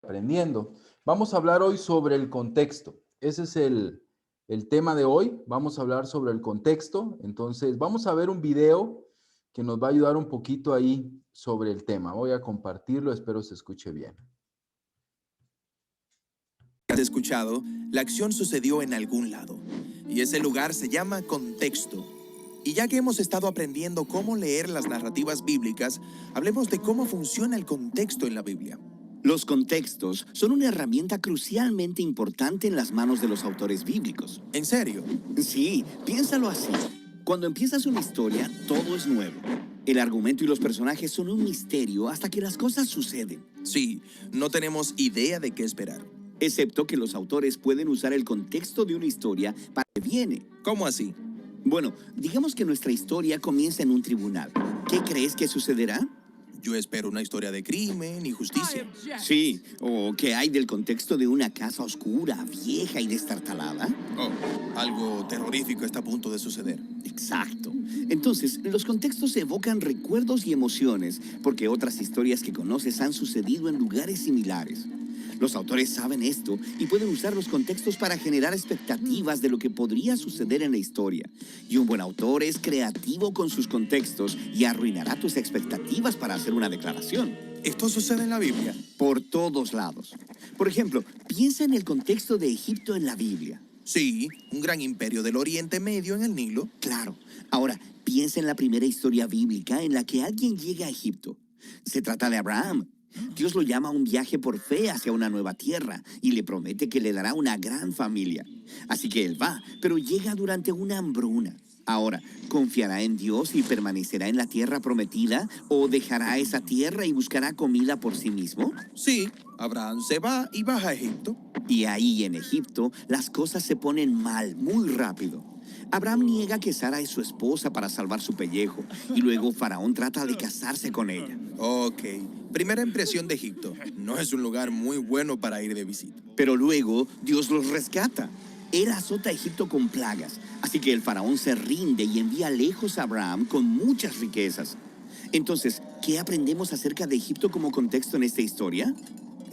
aprendiendo. Vamos a hablar hoy sobre el contexto. Ese es el tema de hoy. Vamos a hablar sobre el contexto. Entonces, vamos a ver un video que nos va a ayudar un poquito ahí sobre el tema. Voy a compartirlo, espero se escuche bien. Has escuchado, la acción sucedió en algún lado, y ese lugar se llama contexto. Y ya que hemos estado aprendiendo cómo leer las narrativas bíblicas, hablemos de cómo funciona el contexto en la Biblia. Los contextos son una herramienta crucialmente importante en las manos de los autores bíblicos. ¿En serio? Sí, piénsalo así. Cuando empiezas una historia, todo es nuevo. El argumento y los personajes son un misterio hasta que las cosas suceden. Sí, no tenemos idea de qué esperar. Excepto que los autores pueden usar el contexto de una historia para que viene. ¿Cómo así? Bueno, digamos que nuestra historia comienza en un tribunal. ¿Qué crees que sucederá? Yo espero una historia de crimen y justicia. Sí, o ¿qué hay del contexto de una casa oscura, vieja y destartalada? Oh, algo terrorífico está a punto de suceder. Exacto. Entonces, los contextos evocan recuerdos y emociones porque otras historias que conoces han sucedido en lugares similares. Los autores saben esto y pueden usar los contextos para generar expectativas de lo que podría suceder en la historia. Y un buen autor es creativo con sus contextos y arruinará tus expectativas para hacer una declaración. ¿Esto sucede en la Biblia? Por todos lados. Por ejemplo, piensa en el contexto de Egipto en la Biblia. Sí, un gran imperio del Oriente Medio en el Nilo. Claro. Ahora, piensa en la primera historia bíblica en la que alguien llega a Egipto. Se trata de Abraham. Dios lo llama a un viaje por fe hacia una nueva tierra y le promete que le dará una gran familia. Así que él va, pero llega durante una hambruna. Ahora, ¿confiará en Dios y permanecerá en la tierra prometida o dejará esa tierra y buscará comida por sí mismo? Sí, Abraham se va y baja a Egipto. Y ahí en Egipto las cosas se ponen mal muy rápido. Abraham niega que Sara es su esposa para salvar su pellejo y luego Faraón trata de casarse con ella. Ok, primera impresión de Egipto. No es un lugar muy bueno para ir de visita. Pero luego Dios los rescata. Él azota a Egipto con plagas, así que el faraón se rinde y envía lejos a Abraham con muchas riquezas. Entonces, ¿qué aprendemos acerca de Egipto como contexto en esta historia?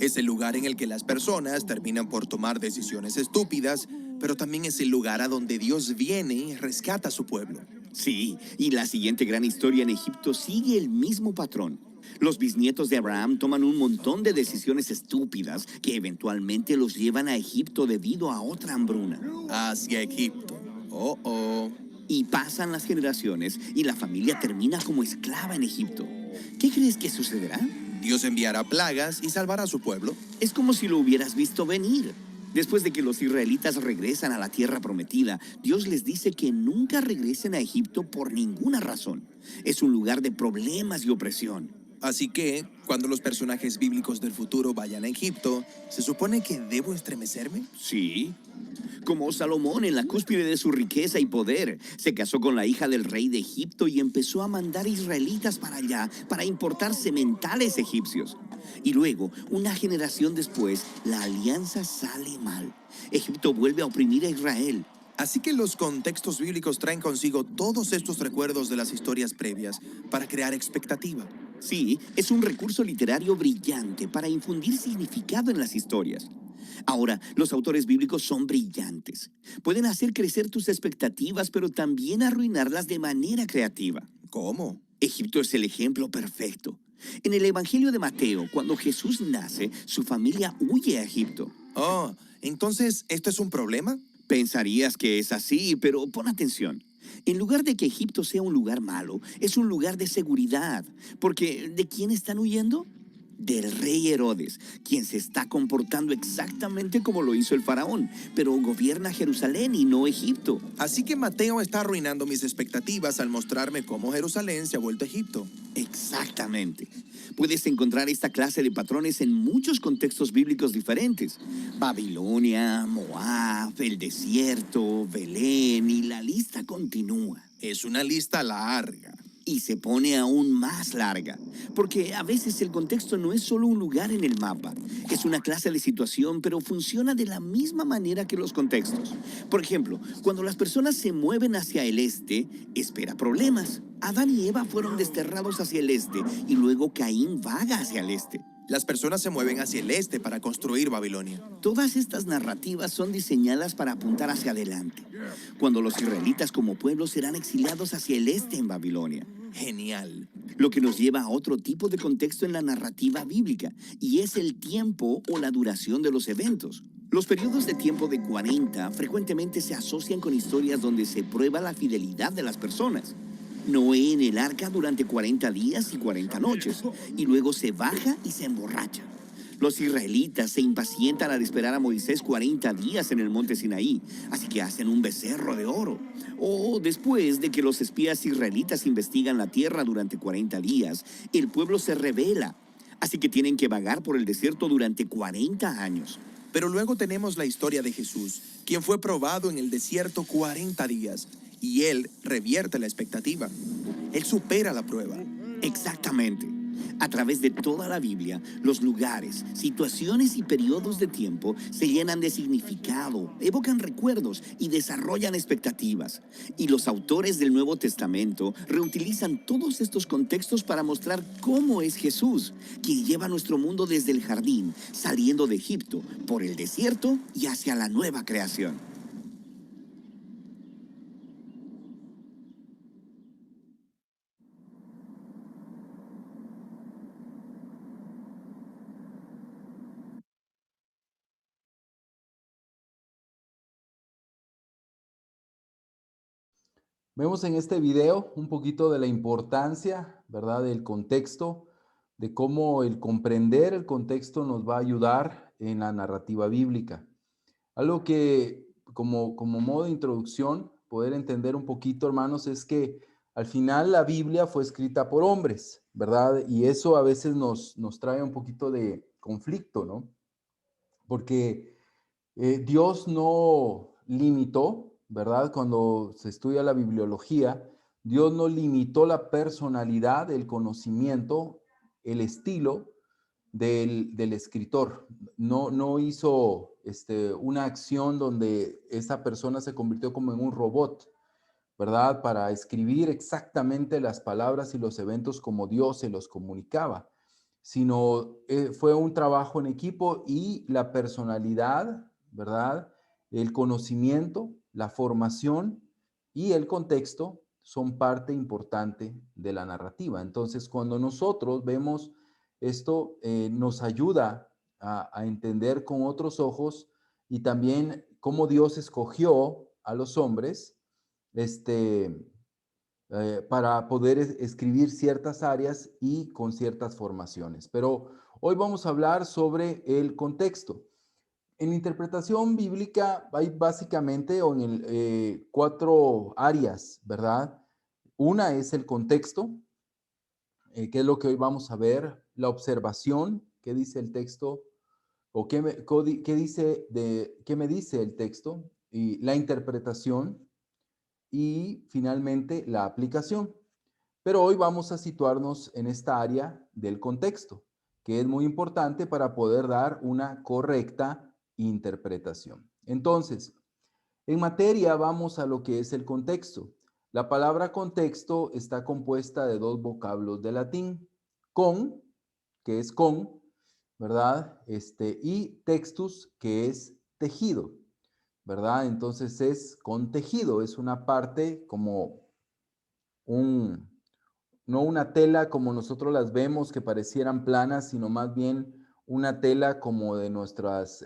Es el lugar en el que las personas terminan por tomar decisiones estúpidas, pero también es el lugar a donde Dios viene y rescata a su pueblo. Sí, y la siguiente gran historia en Egipto sigue el mismo patrón. Los bisnietos de Abraham toman un montón de decisiones estúpidas que eventualmente los llevan a Egipto debido a otra hambruna. Hacia Egipto. Oh, oh. Y pasan las generaciones y la familia termina como esclava en Egipto. ¿Qué crees que sucederá? Dios enviará plagas y salvará a su pueblo. Es como si lo hubieras visto venir. Después de que los israelitas regresan a la tierra prometida, Dios les dice que nunca regresen a Egipto por ninguna razón. Es un lugar de problemas y opresión. Así que, cuando los personajes bíblicos del futuro vayan a Egipto, ¿se supone que debo estremecerme? Sí. Como Salomón en la cúspide de su riqueza y poder, se casó con la hija del rey de Egipto y empezó a mandar israelitas para allá para importar sementales egipcios. Y luego, una generación después, la alianza sale mal. Egipto vuelve a oprimir a Israel. Así que los contextos bíblicos traen consigo todos estos recuerdos de las historias previas para crear expectativa. Sí, es un recurso literario brillante para infundir significado en las historias. Ahora, los autores bíblicos son brillantes. Pueden hacer crecer tus expectativas, pero también arruinarlas de manera creativa. ¿Cómo? Egipto es el ejemplo perfecto. En el Evangelio de Mateo, cuando Jesús nace, su familia huye a Egipto. Oh, entonces, ¿esto es un problema? Pensarías que es así, pero pon atención. En lugar de que Egipto sea un lugar malo, es un lugar de seguridad. Porque, ¿de quién están huyendo? Del rey Herodes, quien se está comportando exactamente como lo hizo el faraón, pero gobierna Jerusalén y no Egipto. Así que Mateo está arruinando mis expectativas al mostrarme cómo Jerusalén se ha vuelto Egipto. Exactamente. Puedes encontrar esta clase de patrones en muchos contextos bíblicos diferentes. Babilonia, Moab, el desierto, Belén y la lista continúa. Es una lista larga. Y se pone aún más larga, porque a veces el contexto no es solo un lugar en el mapa, es una clase de situación, pero funciona de la misma manera que los contextos. Por ejemplo, cuando las personas se mueven hacia el este, espera problemas. Adán y Eva fueron desterrados hacia el este y luego Caín vaga hacia el este. Las personas se mueven hacia el este para construir Babilonia. Todas estas narrativas son diseñadas para apuntar hacia adelante, cuando los israelitas como pueblo serán exiliados hacia el este en Babilonia. Genial. Lo que nos lleva a otro tipo de contexto en la narrativa bíblica, y es el tiempo o la duración de los eventos. Los periodos de tiempo de 40 frecuentemente se asocian con historias donde se prueba la fidelidad de las personas. Noé en el arca durante 40 días y 40 noches, y luego se baja y se emborracha. Los israelitas se impacientan al esperar a Moisés 40 días en el monte Sinaí, así que hacen un becerro de oro. O después de que los espías israelitas investigan la tierra durante 40 días, el pueblo se rebela, así que tienen que vagar por el desierto durante 40 años. Pero luego tenemos la historia de Jesús, quien fue probado en el desierto 40 días, y él revierte la expectativa. Él supera la prueba. Exactamente. A través de toda la Biblia, los lugares, situaciones y periodos de tiempo se llenan de significado, evocan recuerdos y desarrollan expectativas. Y los autores del Nuevo Testamento reutilizan todos estos contextos para mostrar cómo es Jesús, quien lleva nuestro mundo desde el jardín, saliendo de Egipto, por el desierto y hacia la nueva creación. Vemos en este video un poquito de la importancia, ¿verdad?, del contexto, de cómo el comprender el contexto nos va a ayudar en la narrativa bíblica. Algo que, como modo de introducción, poder entender un poquito, hermanos, es que al final la Biblia fue escrita por hombres, ¿verdad? Y eso a veces nos trae un poquito de conflicto, ¿no? Porque Dios no limitó, ¿verdad? Cuando se estudia la bibliología, Dios no limitó la personalidad, el conocimiento, el estilo del escritor. No hizo una acción donde esa persona se convirtió como en un robot, ¿verdad? Para escribir exactamente las palabras y los eventos como Dios se los comunicaba, sino fue un trabajo en equipo y la personalidad, ¿verdad? El conocimiento, la formación y el contexto son parte importante de la narrativa. Entonces, cuando nosotros vemos esto, nos ayuda a entender con otros ojos y también cómo Dios escogió a los hombres para poder escribir ciertas áreas y con ciertas formaciones. Pero hoy vamos a hablar sobre el contexto. En la interpretación bíblica hay básicamente cuatro áreas, ¿verdad? Una es el contexto, que es lo que hoy vamos a ver, la observación, qué dice el texto, o qué me dice el texto, y la interpretación, y finalmente la aplicación. Pero hoy vamos a situarnos en esta área del contexto, que es muy importante para poder dar una correcta interpretación. Entonces, en materia vamos a lo que es el contexto. La palabra contexto está compuesta de dos vocablos de latín, con, que es con, ¿verdad? Y textus, que es tejido, ¿verdad? Entonces es con tejido, es una parte como no una tela como nosotros las vemos que parecieran planas, sino más bien una tela como de nuestras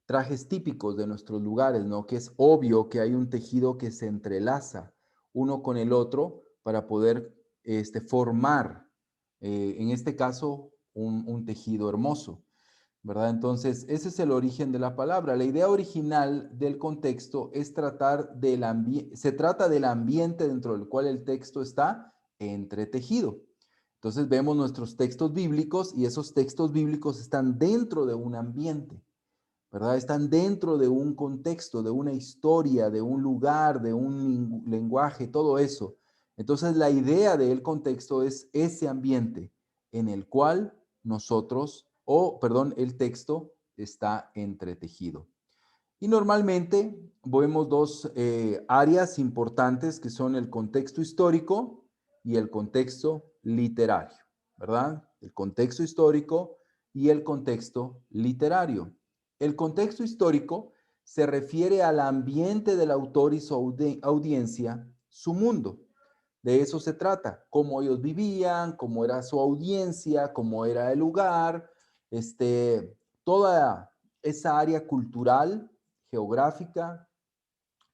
trajes típicos de nuestros lugares, ¿no? Que es obvio que hay un tejido que se entrelaza uno con el otro para poder formar, en este caso, un tejido hermoso, ¿verdad? Entonces, ese es el origen de la palabra. La idea original del contexto es se trata del ambiente dentro del cual el texto está entretejido. Entonces, vemos nuestros textos bíblicos y esos textos bíblicos están dentro de un ambiente, ¿verdad? Están dentro de un contexto, de una historia, de un lugar, de un lenguaje, todo eso. Entonces, la idea del contexto es ese ambiente en el cual el texto está entretejido. Y normalmente vemos dos áreas importantes que son el contexto histórico y el contexto literario, ¿verdad? el contexto histórico y el contexto literario. El contexto histórico se refiere al ambiente del autor y su audiencia, su mundo. De eso se trata, cómo ellos vivían, cómo era su audiencia, cómo era el lugar, toda esa área cultural, geográfica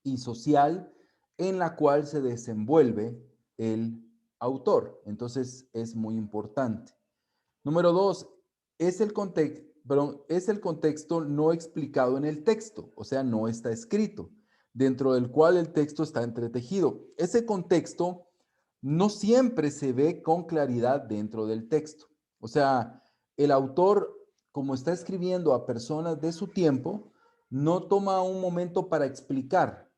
y social en la cual se desenvuelve el autor. Entonces es muy importante. Número dos, es el contexto no explicado en el texto, o sea, no está escrito, dentro del cual el texto está entretejido. Ese contexto no siempre se ve con claridad dentro del texto. O sea, el autor, como está escribiendo a personas de su tiempo, no toma un momento para explicar,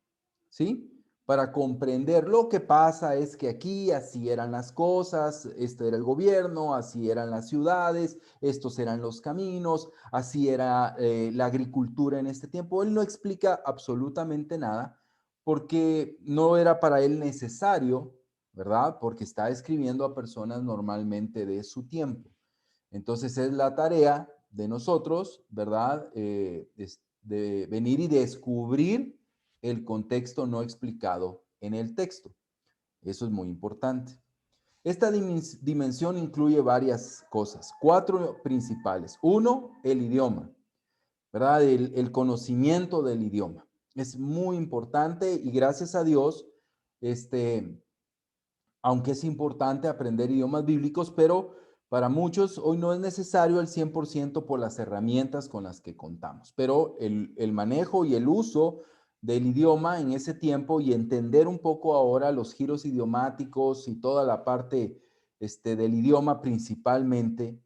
¿sí? Para comprender lo que pasa es que aquí así eran las cosas, este era el gobierno, así eran las ciudades, estos eran los caminos, así era la agricultura en este tiempo. Él no explica absolutamente nada porque no era para él necesario, ¿verdad? Porque está escribiendo a personas normalmente de su tiempo. Entonces es la tarea de nosotros, ¿verdad? De venir y descubrir el contexto no explicado en el texto. Eso es muy importante. Esta dimensión incluye varias cosas, cuatro principales. Uno, el idioma, ¿verdad? El conocimiento del idioma. Es muy importante y gracias a Dios, aunque es importante aprender idiomas bíblicos, pero para muchos hoy no es necesario el 100% por las herramientas con las que contamos, pero el manejo y el uso del idioma en ese tiempo y entender un poco ahora los giros idiomáticos y toda la parte del idioma principalmente,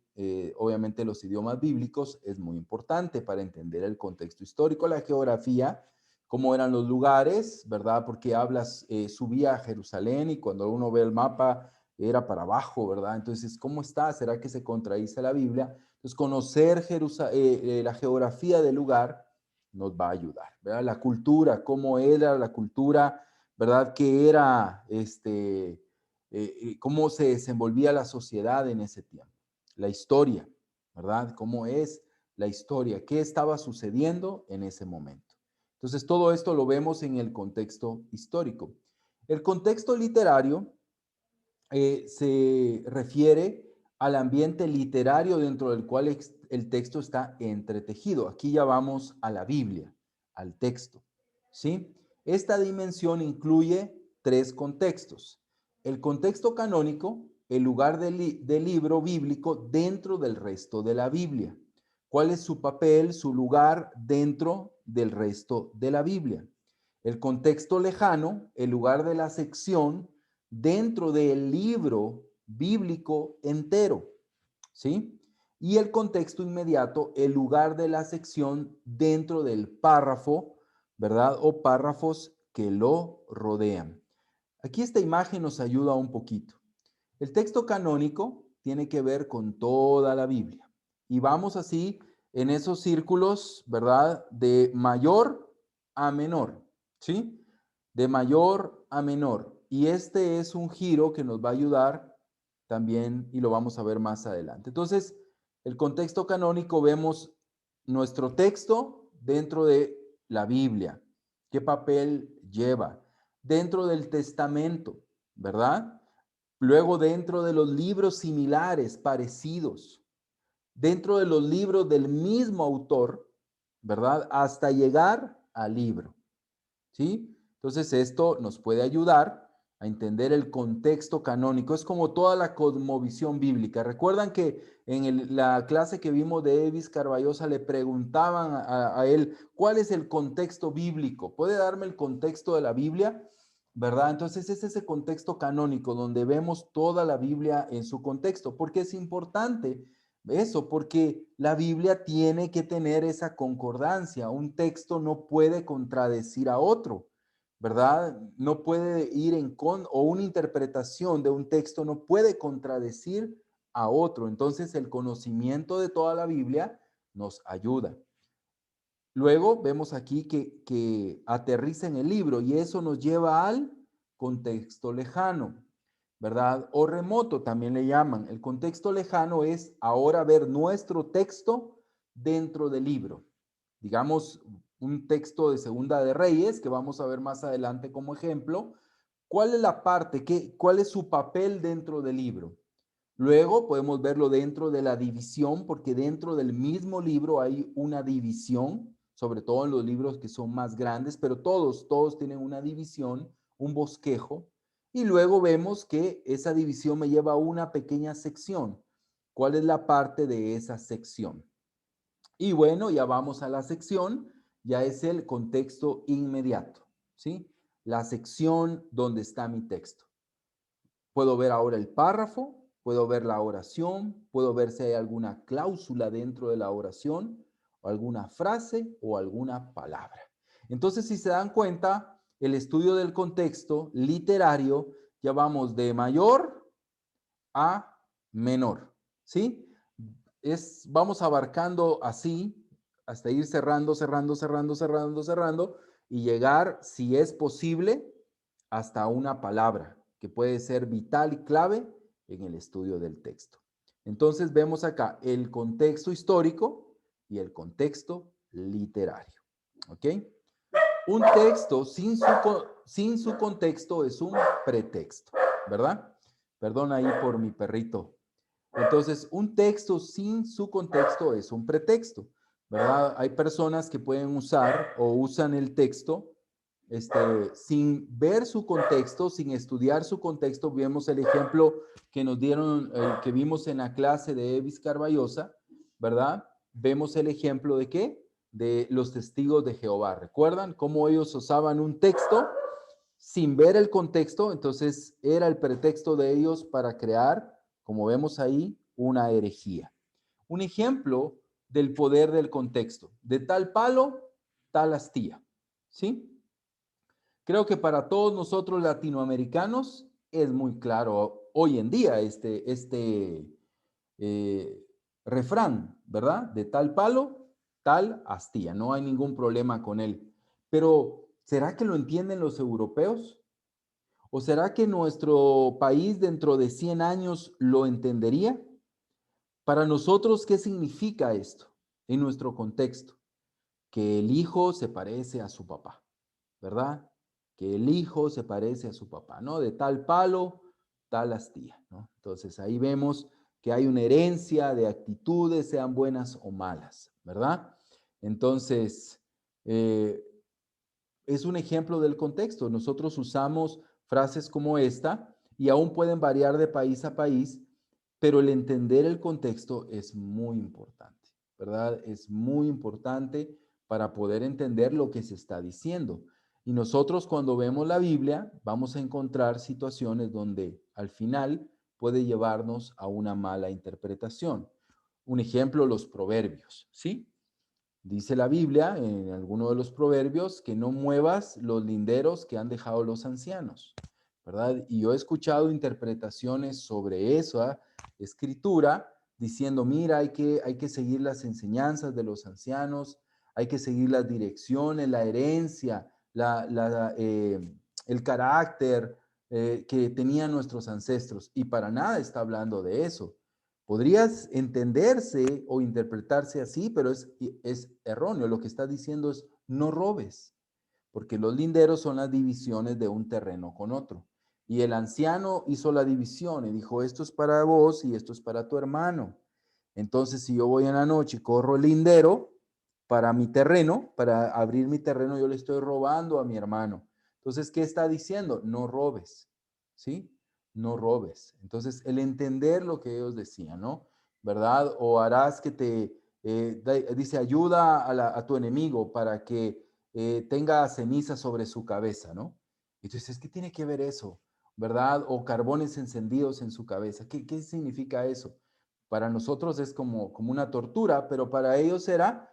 obviamente los idiomas bíblicos, es muy importante para entender el contexto histórico, la geografía, cómo eran los lugares, ¿verdad? Porque hablas, subía a Jerusalén y cuando uno ve el mapa era para abajo, ¿verdad? Entonces, ¿cómo está? ¿Será que se contradice la Biblia? Entonces, conocer la geografía del lugar nos va a ayudar, ¿verdad? La cultura, cómo era la cultura, ¿verdad? ¿Qué era, cómo se desenvolvía la sociedad en ese tiempo? La historia, ¿verdad? ¿Cómo es la historia? ¿Qué estaba sucediendo en ese momento? Entonces, todo esto lo vemos en el contexto histórico. El contexto literario se refiere al ambiente literario dentro del cual el texto está entretejido. Aquí ya vamos a la Biblia, al texto, ¿sí? Esta dimensión incluye tres contextos. El contexto canónico, el lugar del libro bíblico dentro del resto de la Biblia. ¿Cuál es su papel, su lugar dentro del resto de la Biblia? El contexto lejano, el lugar de la sección dentro del libro bíblico entero, ¿sí? Y el contexto inmediato, el lugar de la sección dentro del párrafo, ¿verdad? O párrafos que lo rodean. Aquí esta imagen nos ayuda un poquito. El texto canónico tiene que ver con toda la Biblia. Y vamos así en esos círculos, ¿verdad? De mayor a menor, ¿sí? De mayor a menor. Y este es un giro que nos va a ayudar también y lo vamos a ver más adelante. Entonces, el contexto canónico vemos nuestro texto dentro de la Biblia. ¿Qué papel lleva? Dentro del testamento, ¿verdad? Luego dentro de los libros similares, parecidos, dentro de los libros del mismo autor, ¿verdad? Hasta llegar al libro, ¿sí? Entonces esto nos puede ayudar a entender el contexto canónico. Es como toda la cosmovisión bíblica. Recuerdan que en la clase que vimos de Evis Carballosa le preguntaban a él, ¿cuál es el contexto bíblico? ¿Puede darme el contexto de la Biblia? ¿Verdad? Entonces es ese contexto canónico donde vemos toda la Biblia en su contexto, porque es importante eso, porque la Biblia tiene que tener esa concordancia. Un texto no puede contradecir a otro, ¿verdad? No puede ir o una interpretación de un texto no puede contradecir a otro. Entonces el conocimiento de toda la Biblia nos ayuda. Luego vemos aquí que aterriza en el libro y eso nos lleva al contexto lejano. ¿verdad? O remoto también le llaman. El contexto lejano es ahora ver nuestro texto dentro del libro. Digamos, un texto de Segunda de Reyes, que vamos a ver más adelante como ejemplo. ¿Cuál es la parte? ¿Cuál es su papel dentro del libro? Luego podemos verlo dentro de la división, porque dentro del mismo libro hay una división, sobre todo en los libros que son más grandes, pero todos tienen una división, un bosquejo. Y luego vemos que esa división me lleva a una pequeña sección. ¿Cuál es la parte de esa sección? Y bueno, ya vamos a la sección, ya es el contexto inmediato, ¿sí? La sección donde está mi texto. Puedo ver ahora el párrafo, puedo ver la oración, puedo ver si hay alguna cláusula dentro de la oración, o alguna frase o alguna palabra. Entonces, si se dan cuenta, el estudio del contexto literario, ya vamos de mayor a menor, ¿sí? Vamos abarcando así hasta ir cerrando, cerrando, cerrando, cerrando, cerrando y llegar, si es posible, hasta una palabra que puede ser vital y clave en el estudio del texto. Entonces vemos acá el contexto histórico y el contexto literario. ¿Ok? Un texto sin su contexto es un pretexto, ¿verdad? Perdón ahí por mi perrito. Entonces, un texto sin su contexto es un pretexto, ¿verdad? Hay personas que pueden usar o usan el texto sin ver su contexto, sin estudiar su contexto. Vemos el ejemplo que nos dieron, que vimos en la clase de Evis Carballosa, ¿verdad? Vemos el ejemplo de ¿qué? De los testigos de Jehová. ¿Recuerdan cómo ellos usaban un texto sin ver el contexto? Entonces era el pretexto de ellos para crear, como vemos ahí, una herejía. Un ejemplo del poder del contexto. De tal palo, tal astilla. ¿Sí? Creo que para todos nosotros latinoamericanos es muy claro hoy en día eh, refrán, ¿verdad? De tal palo, tal astilla. No hay ningún problema con él. Pero, ¿será que lo entienden los europeos? ¿O será que nuestro país dentro de 100 años lo entendería? Para nosotros, ¿qué significa esto en nuestro contexto? Que el hijo se parece a su papá, ¿verdad? Que el hijo se parece a su papá, ¿no? De tal palo, tal astilla, ¿no? Entonces ahí vemos que hay una herencia de actitudes, sean buenas o malas, ¿verdad? Entonces, eh, es un ejemplo del contexto. Nosotros usamos frases como esta y aún pueden variar de país a país, pero el entender el contexto es muy importante, ¿verdad? Es muy importante para poder entender lo que se está diciendo. Y nosotros cuando vemos la Biblia vamos a encontrar situaciones donde al final puede llevarnos a una mala interpretación. Un ejemplo, los proverbios, ¿sí? Dice la Biblia en alguno de los proverbios que no muevas los linderos que han dejado los ancianos, ¿verdad? Y yo he escuchado interpretaciones sobre esa escritura diciendo, mira, hay que seguir las enseñanzas de los ancianos, hay que seguir las direcciones, la herencia, el carácter que tenían nuestros ancestros. Y para nada está hablando de eso. Podrías entenderse o interpretarse así, pero es erróneo. Lo que está diciendo es no robes, porque los linderos son las divisiones de un terreno con otro. Y el anciano hizo la división y dijo, esto es para vos y esto es para tu hermano. Entonces, si yo voy en la noche y corro el lindero para mi terreno, para abrir mi terreno, yo le estoy robando a mi hermano. Entonces, ¿qué está diciendo? No robes, ¿sí? No robes. Entonces, el entender lo que ellos decían, ¿no? ¿Verdad? O harás que dice, ayuda a tu enemigo para que tenga ceniza sobre su cabeza, ¿no? Entonces, ¿qué tiene que ver eso? ¿Verdad? O carbones encendidos en su cabeza. ¿Qué significa eso? Para nosotros es como una tortura, pero para ellos era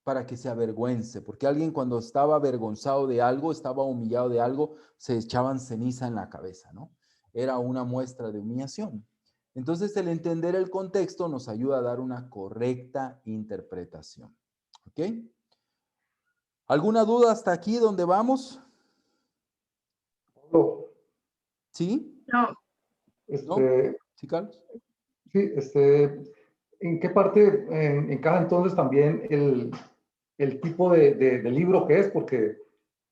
para que se avergüence, porque alguien cuando estaba avergonzado de algo, estaba humillado de algo, se echaban ceniza en la cabeza, ¿no? Era una muestra de humillación. Entonces, el entender el contexto nos ayuda a dar una correcta interpretación. ¿Ok? ¿Alguna duda hasta aquí donde vamos? No, ¿Sí? No, ¿No? Este, ¿Sí, Carlos? sí, ¿en qué parte encaja entonces también el tipo de libro que es? Porque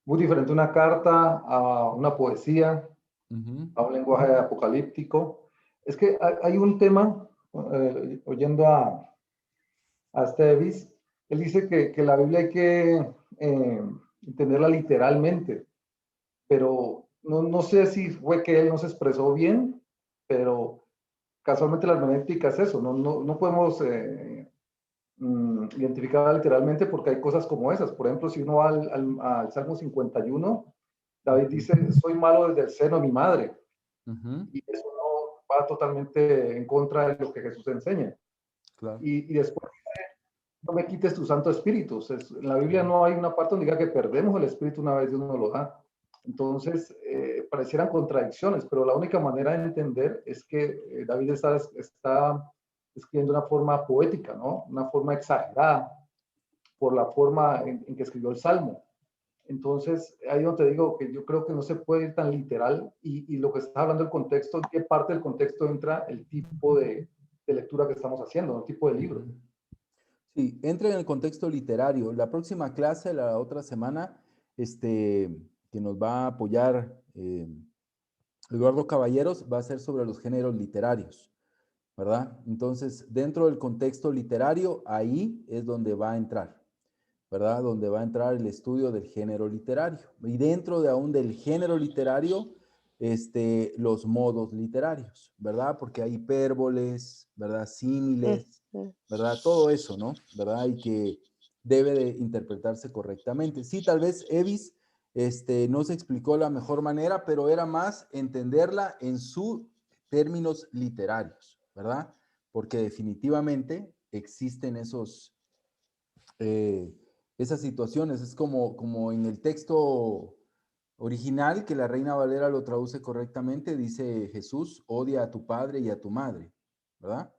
muy diferente una carta a una poesía, Ujú, a un lenguaje apocalíptico. Es que hay un tema, oyendo a Davis, él dice que la Biblia hay que entenderla literalmente, pero no sé si fue que él no se expresó bien, pero casualmente la hermenéutica es eso, no podemos identificarla literalmente porque hay cosas como esas. Por ejemplo, si uno va al Salmo 51, David ujú, dice, soy malo desde el seno de mi madre, ujú, y eso no va totalmente en contra de lo que Jesús enseña. claro. Y después, no me quites tu Santo Espíritu. En la Biblia Ujú, no hay una parte donde diga que perdemos el Espíritu una vez Dios nos lo da. Entonces, parecieran contradicciones, pero la única manera de entender es que David está escribiendo de una forma poética, ¿no? Una forma exagerada por la forma en que escribió el Salmo. Entonces, ahí donde te digo que yo creo que no se puede ir tan literal y lo que está hablando el contexto, ¿en qué parte del contexto entra el tipo de lectura que estamos haciendo, el tipo de libro? ujú. Sí, entra en el contexto literario. La próxima clase, la otra semana, que nos va a apoyar Eduardo Caballeros, va a ser sobre los géneros literarios, ¿verdad? Entonces, dentro del contexto literario, ahí es donde va a entrar, ¿verdad? Donde va a entrar el estudio del género literario. Y dentro de aún del género literario, los modos literarios, ¿verdad? Porque hay hipérboles, ¿verdad? Símiles, Ujú. ¿verdad? Todo eso, ¿no? ¿Verdad? Y que debe de interpretarse correctamente. Sí, tal vez Evis, no se explicó la mejor manera, pero era más entenderla en sus términos literarios, ¿verdad? Porque definitivamente existen eh, esas situaciones. Es como en el texto original, que la Reina Valera lo traduce correctamente, dice Jesús, odia a tu padre y a tu madre, ¿verdad?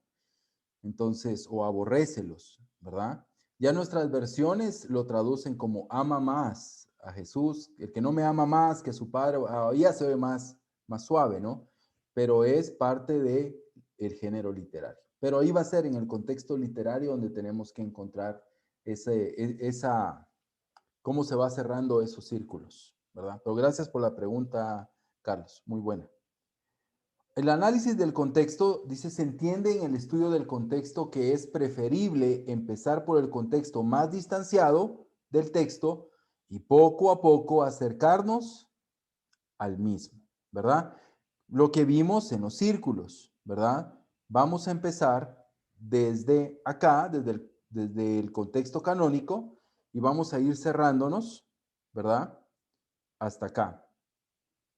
Entonces, o aborrécelos, ¿verdad? Ya nuestras versiones lo traducen como ama más a Jesús. El que no me ama más que su padre, ya se ve más suave, ¿no? Pero es parte de el género literario. Pero ahí va a ser en el contexto literario donde tenemos que encontrar esa, cómo se va cerrando esos círculos, ¿verdad? Pero gracias por la pregunta, Carlos, muy buena. El análisis del contexto, dice, se entiende en el estudio del contexto que es preferible empezar por el contexto más distanciado del texto y poco a poco acercarnos al mismo, ¿verdad? Lo que vimos en los círculos, ¿verdad? Vamos a empezar desde acá, desde el contexto canónico, y vamos a ir cerrándonos, ¿verdad? Hasta acá,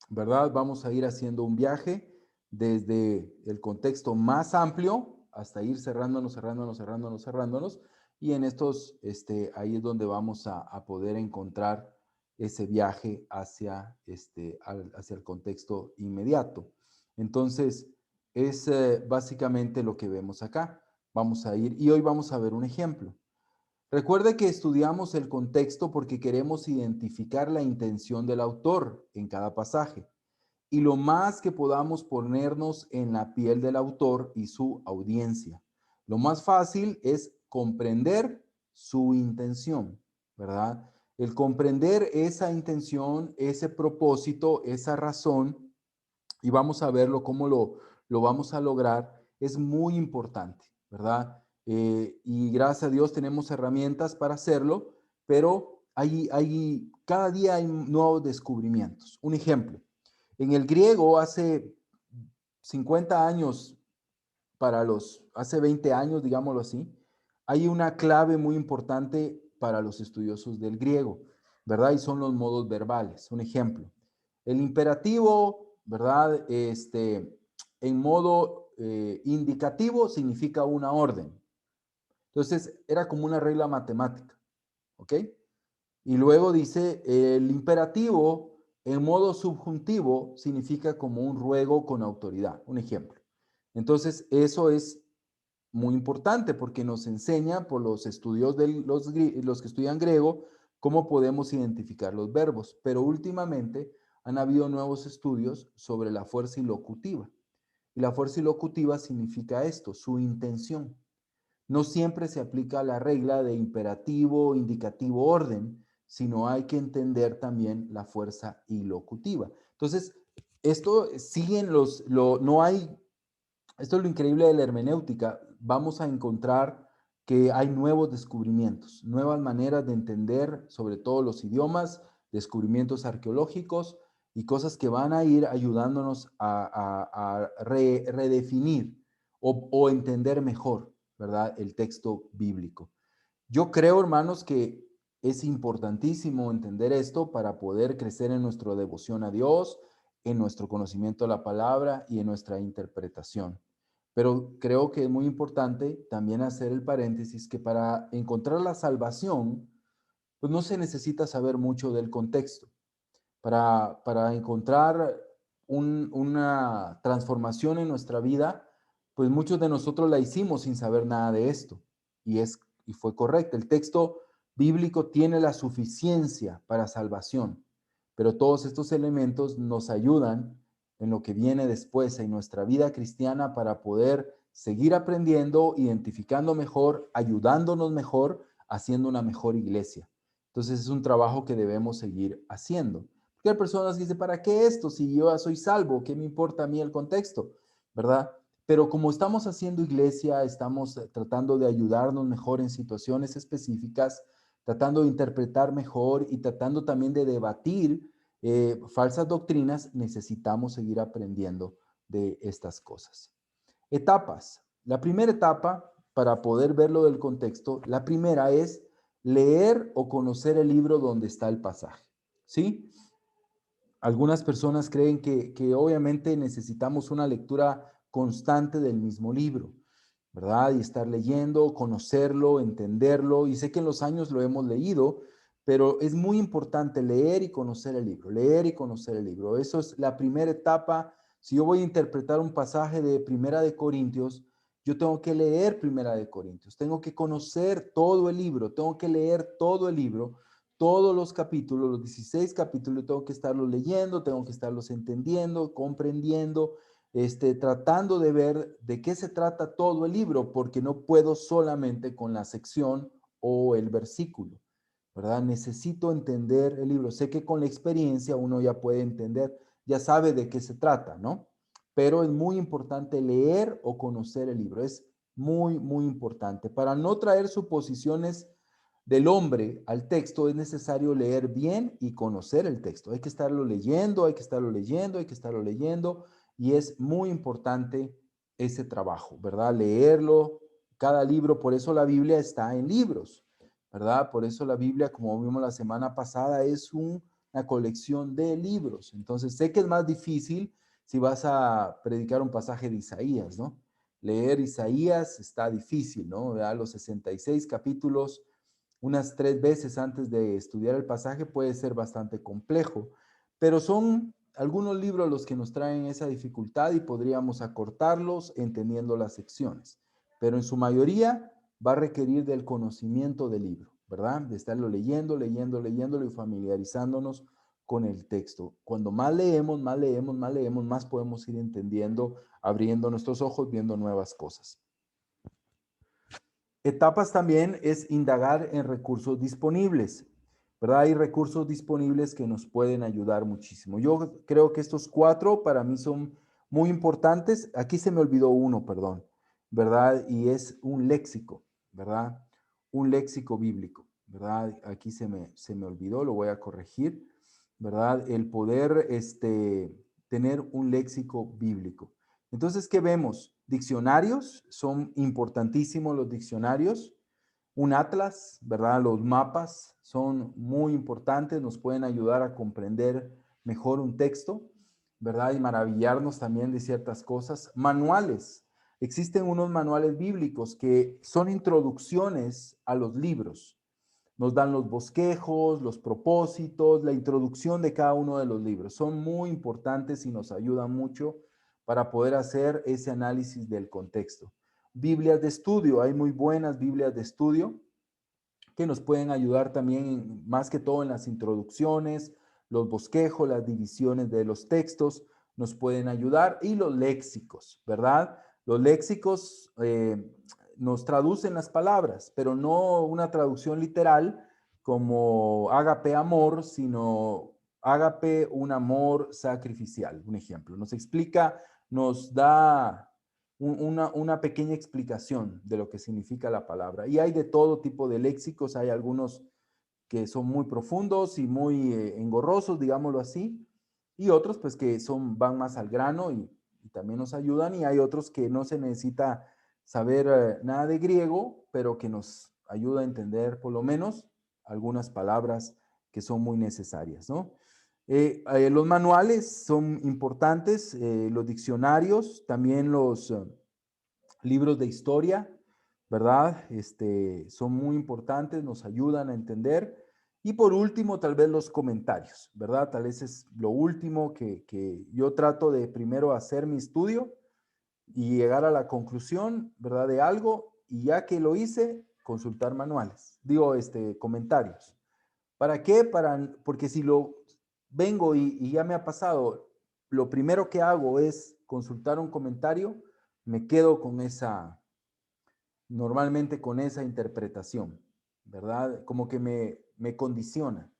¿verdad? Vamos a ir haciendo un viaje desde el contexto más amplio hasta ir cerrándonos, y en estos, ahí es donde vamos a poder encontrar ese viaje hacia el contexto inmediato. Entonces, es básicamente lo que vemos acá. Vamos a ir, y hoy vamos a ver un ejemplo. Recuerde que estudiamos el contexto porque queremos identificar la intención del autor en cada pasaje y lo más que podamos ponernos en la piel del autor y su audiencia. Lo más fácil es comprender su intención, ¿verdad? El comprender esa intención, ese propósito, esa razón, y vamos a verlo cómo lo vamos a lograr, es muy importante, ¿verdad? Y gracias a Dios tenemos herramientas para hacerlo, pero cada día hay nuevos descubrimientos. Un ejemplo, en el griego hace 50 años, hace 20 años, digámoslo así, hay una clave muy importante para los estudiosos del griego, ¿verdad? Y son los modos verbales. Un ejemplo, el imperativo, ¿verdad? En modo indicativo significa una orden. Entonces, era como una regla matemática, ¿ok? Y luego dice, el imperativo en modo subjuntivo significa como un ruego con autoridad, un ejemplo. Entonces, eso es muy importante porque nos enseña por los estudios de los que estudian griego cómo podemos identificar los verbos. Pero últimamente han habido nuevos estudios sobre la fuerza ilocutiva. Y la fuerza ilocutiva significa esto, su intención. No siempre se aplica la regla de imperativo, indicativo, orden, sino hay que entender también la fuerza ilocutiva. Entonces, esto siguen no hay, esto es lo increíble de la hermenéutica. Vamos a encontrar que hay nuevos descubrimientos, nuevas maneras de entender sobre todo los idiomas, descubrimientos arqueológicos y cosas que van a ir ayudándonos a redefinir o entender mejor, ¿verdad? El texto bíblico. Yo creo, hermanos, que es importantísimo entender esto para poder crecer en nuestra devoción a Dios, en nuestro conocimiento de la palabra y en nuestra interpretación. Pero creo que es muy importante también hacer el paréntesis que para encontrar la salvación, pues no se necesita saber mucho del contexto. Para encontrar una transformación en nuestra vida, pues muchos de nosotros la hicimos sin saber nada de esto. Y fue correcto. El texto bíblico tiene la suficiencia para salvación, pero todos estos elementos nos ayudan en lo que viene después en nuestra vida cristiana para poder seguir aprendiendo, identificando mejor, ayudándonos mejor, haciendo una mejor iglesia. Entonces es un trabajo que debemos seguir haciendo. Porque hay personas que dicen, ¿para qué esto? Si yo ya soy salvo, ¿qué me importa a mí el contexto? ¿Verdad? Pero como estamos haciendo iglesia, estamos tratando de ayudarnos mejor en situaciones específicas, tratando de interpretar mejor y tratando también de debatir falsas doctrinas, necesitamos seguir aprendiendo de estas cosas. Etapas. La primera etapa, para poder verlo del contexto, la primera es leer o conocer el libro donde está el pasaje. ¿Sí? Algunas personas creen que obviamente necesitamos una lectura constante del mismo libro, ¿verdad? Y estar leyendo, conocerlo, entenderlo. Y sé que en los años lo hemos leído, pero es muy importante leer y conocer el libro, leer y conocer el libro. Eso es la primera etapa. Si yo voy a interpretar un pasaje de Primera de Corintios, yo tengo que leer Primera de Corintios, tengo que conocer todo el libro, tengo que leer todo el libro, todos los capítulos, los 16 capítulos, tengo que estarlos leyendo, tengo que estarlos entendiendo, comprendiendo, tratando de ver de qué se trata todo el libro, porque no puedo solamente con la sección o el versículo, ¿verdad? Necesito entender el libro. Sé que con la experiencia uno ya puede entender, ya sabe de qué se trata, ¿no? Pero es muy importante leer o conocer el libro. Es muy, muy importante. Para no traer suposiciones del hombre al texto, es necesario leer bien y conocer el texto. Hay que estarlo leyendo, hay que estarlo leyendo, hay que estarlo leyendo. Y es muy importante ese trabajo, ¿verdad? Leerlo, cada libro, por eso la Biblia está en libros, ¿verdad? Por eso la Biblia, como vimos la semana pasada, es una colección de libros. Entonces, sé que es más difícil si vas a predicar un pasaje de Isaías, ¿no? Leer Isaías está difícil, ¿no? ¿Verdad? Los 66 capítulos, unas 3 veces antes de estudiar el pasaje puede ser bastante complejo, pero son algunos libros los que nos traen esa dificultad y podríamos acortarlos entendiendo las secciones, pero en su mayoría va a requerir del conocimiento del libro, ¿verdad? De estarlo leyendo, leyendo, leyéndolo y familiarizándonos con el texto. Cuando más leemos, más leemos, más leemos, más podemos ir entendiendo, abriendo nuestros ojos, viendo nuevas cosas. Etapas también es indagar en recursos disponibles, ¿verdad? Hay recursos disponibles que nos pueden ayudar muchísimo. Yo creo que estos 4 para mí son muy importantes. Aquí se me olvidó uno, perdón, ¿verdad? Y es un léxico, ¿verdad? Un léxico bíblico, ¿verdad? Aquí se me olvidó, lo voy a corregir, ¿verdad? El poder tener un léxico bíblico. Entonces, ¿qué vemos? Diccionarios, son importantísimos los diccionarios. Un atlas, ¿verdad? Los mapas son muy importantes, nos pueden ayudar a comprender mejor un texto, ¿verdad? Y maravillarnos también de ciertas cosas. Manuales. Existen unos manuales bíblicos que son introducciones a los libros. Nos dan los bosquejos, los propósitos, la introducción de cada uno de los libros. Son muy importantes y nos ayudan mucho para poder hacer ese análisis del contexto. Biblias de estudio, hay muy buenas Biblias de estudio que nos pueden ayudar también más que todo en las introducciones, los bosquejos, las divisiones de los textos, nos pueden ayudar, y los léxicos, ¿verdad? Los léxicos nos traducen las palabras, pero no una traducción literal como ágape amor, sino ágape un amor sacrificial, un ejemplo. Nos explica, nos da una pequeña explicación de lo que significa la palabra. Y hay de todo tipo de léxicos, hay algunos que son muy profundos y muy engorrosos, digámoslo así, y otros pues que van más al grano y también nos ayudan, y hay otros que no se necesita saber nada de griego, pero que nos ayuda a entender por lo menos algunas palabras que son muy necesarias, ¿no? Los manuales son importantes, los diccionarios, también los libros de historia, ¿verdad? Son muy importantes, nos ayudan a entender. Y por último, tal vez los comentarios, ¿verdad? Tal vez es lo último que yo trato de primero hacer mi estudio y llegar a la conclusión, ¿verdad? De algo, y ya que lo hice, consultar manuales, digo, comentarios. ¿Para qué? Porque si lo vengo y ya me ha pasado, lo primero que hago es consultar un comentario, me quedo con normalmente con esa interpretación, ¿verdad? Como que me condiciona.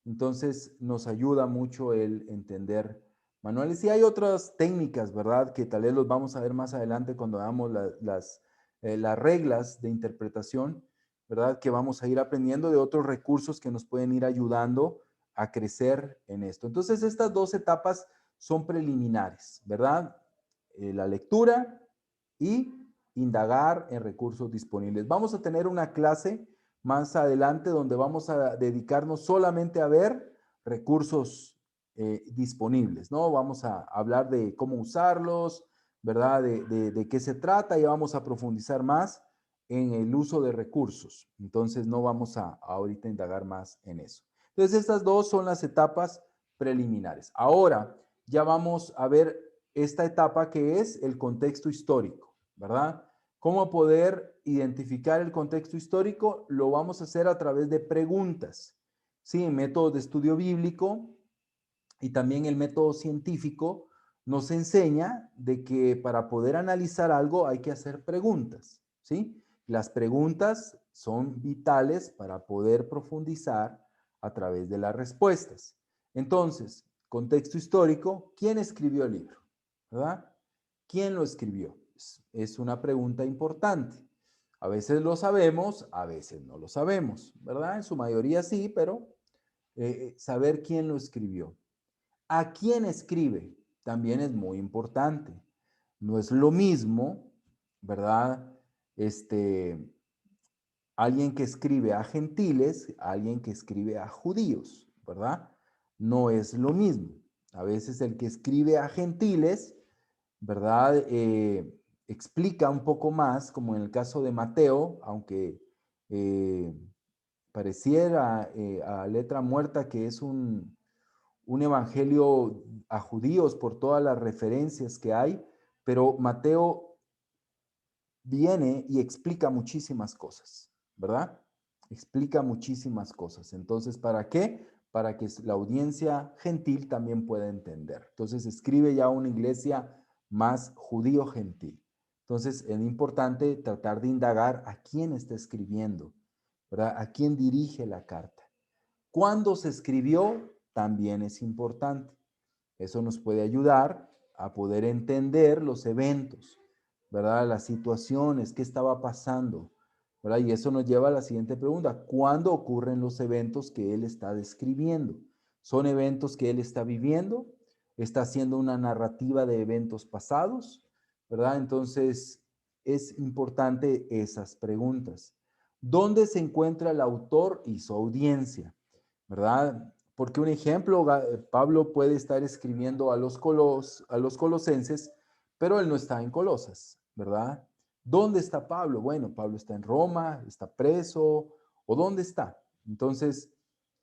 Entonces nos ayuda mucho el entender manuales. Y hay otras técnicas, ¿verdad? Que tal vez los vamos a ver más adelante cuando hagamos las reglas de interpretación, ¿verdad? Que vamos a ir aprendiendo de otros recursos que nos pueden ir ayudando a crecer en esto. Entonces estas dos etapas son preliminares, ¿verdad? La lectura y indagar en recursos disponibles. Vamos a tener una clase más adelante donde vamos a dedicarnos solamente a ver recursos disponibles, ¿no? Vamos a hablar de cómo usarlos, ¿verdad? De qué se trata, y vamos a profundizar más en el uso de recursos. Entonces no vamos a ahorita indagar más en eso. Entonces estas dos son las etapas preliminares. Ahora ya vamos a ver esta etapa que es el contexto histórico, ¿verdad? ¿Cómo poder identificar el contexto histórico? Lo vamos a hacer a través de preguntas. Sí, métodos de estudio bíblico y también el método científico nos enseña de que para poder analizar algo hay que hacer preguntas, ¿sí? Las preguntas son vitales para poder profundizar a través de las respuestas. Entonces, contexto histórico, ¿quién escribió el libro? ¿Verdad? ¿Quién lo escribió? Es una pregunta importante. A veces lo sabemos, a veces no lo sabemos, ¿verdad? En su mayoría sí, pero saber quién lo escribió. ¿A quién escribe? También es muy importante. No es lo mismo, ¿verdad? Alguien que escribe a gentiles, alguien que escribe a judíos, ¿verdad? No es lo mismo. A veces el que escribe a gentiles, ¿verdad? Explica un poco más, como en el caso de Mateo, aunque eh, pareciera a letra muerta que es un evangelio a judíos por todas las referencias que hay, pero Mateo viene y explica muchísimas cosas, ¿verdad? Explica muchísimas cosas. Entonces, ¿para qué? Para que la audiencia gentil también pueda entender. Entonces, escribe ya una iglesia más judío-gentil. Entonces, es importante tratar de indagar a quién está escribiendo, ¿verdad? A quién dirige la carta. ¿Cuándo se escribió? También es importante. Eso nos puede ayudar a poder entender los eventos, ¿verdad? Las situaciones, qué estaba pasando, ¿verdad? Y eso nos lleva a la siguiente pregunta. ¿Cuándo ocurren los eventos que él está describiendo? ¿Son eventos que él está viviendo? ¿Está haciendo una narrativa de eventos pasados? ¿Verdad? Entonces, es importante esas preguntas. ¿Dónde se encuentra el autor y su audiencia? ¿Verdad? Porque un ejemplo, Pablo puede estar escribiendo a los colosenses, pero él no está en Colosas, ¿verdad? ¿Dónde está Pablo? Bueno, Pablo está en Roma, está preso, ¿o dónde está? Entonces,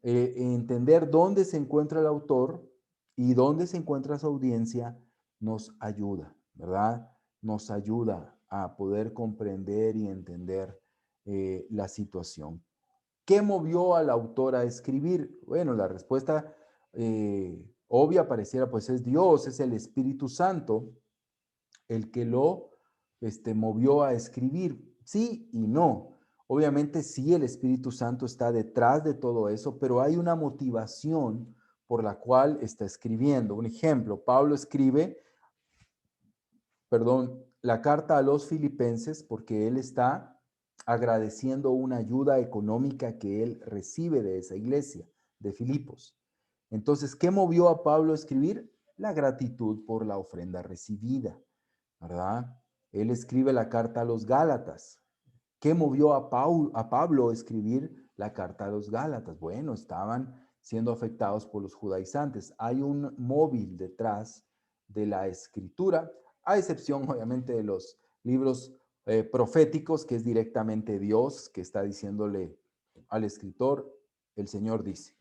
entender dónde se encuentra el autor y dónde se encuentra su audiencia nos ayuda, ¿verdad? Nos ayuda a poder comprender y entender la situación. ¿Qué movió al autor a escribir? Bueno, la respuesta obvia pareciera, pues es Dios, es el Espíritu Santo el que lo movió a escribir. Sí y no. Obviamente sí, el Espíritu Santo está detrás de todo eso, pero hay una motivación por la cual está escribiendo. Un ejemplo, Pablo escribe, la carta a los filipenses porque él está agradeciendo una ayuda económica que él recibe de esa iglesia, de Filipos. Entonces, ¿qué movió a Pablo a escribir? La gratitud por la ofrenda recibida, ¿verdad? Él escribe la carta a los Gálatas. ¿Qué movió a Pablo a escribir la carta a los Gálatas? Bueno, estaban siendo afectados por los judaizantes. Hay un móvil detrás de la escritura, a excepción obviamente de los libros proféticos, que es directamente Dios que está diciéndole al escritor, el Señor dice,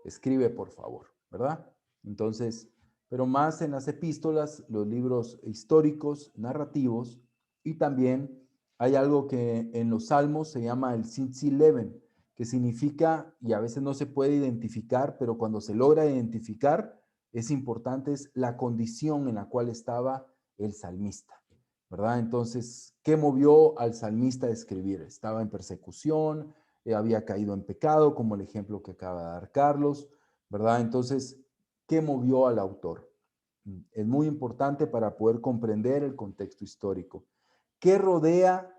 escribe por favor, ¿verdad? Entonces, pero más en las epístolas, los libros históricos, narrativos, y también hay algo que en los salmos se llama el Sitzi Leven, que significa, y a veces no se puede identificar, pero cuando se logra identificar, es importante, es la condición en la cual estaba el salmista, ¿verdad? Entonces, ¿qué movió al salmista a escribir? Estaba en persecución, había caído en pecado, como el ejemplo que acaba de dar Carlos, ¿verdad? Entonces, ¿qué movió al autor? Es muy importante para poder comprender el contexto histórico. ¿Qué rodea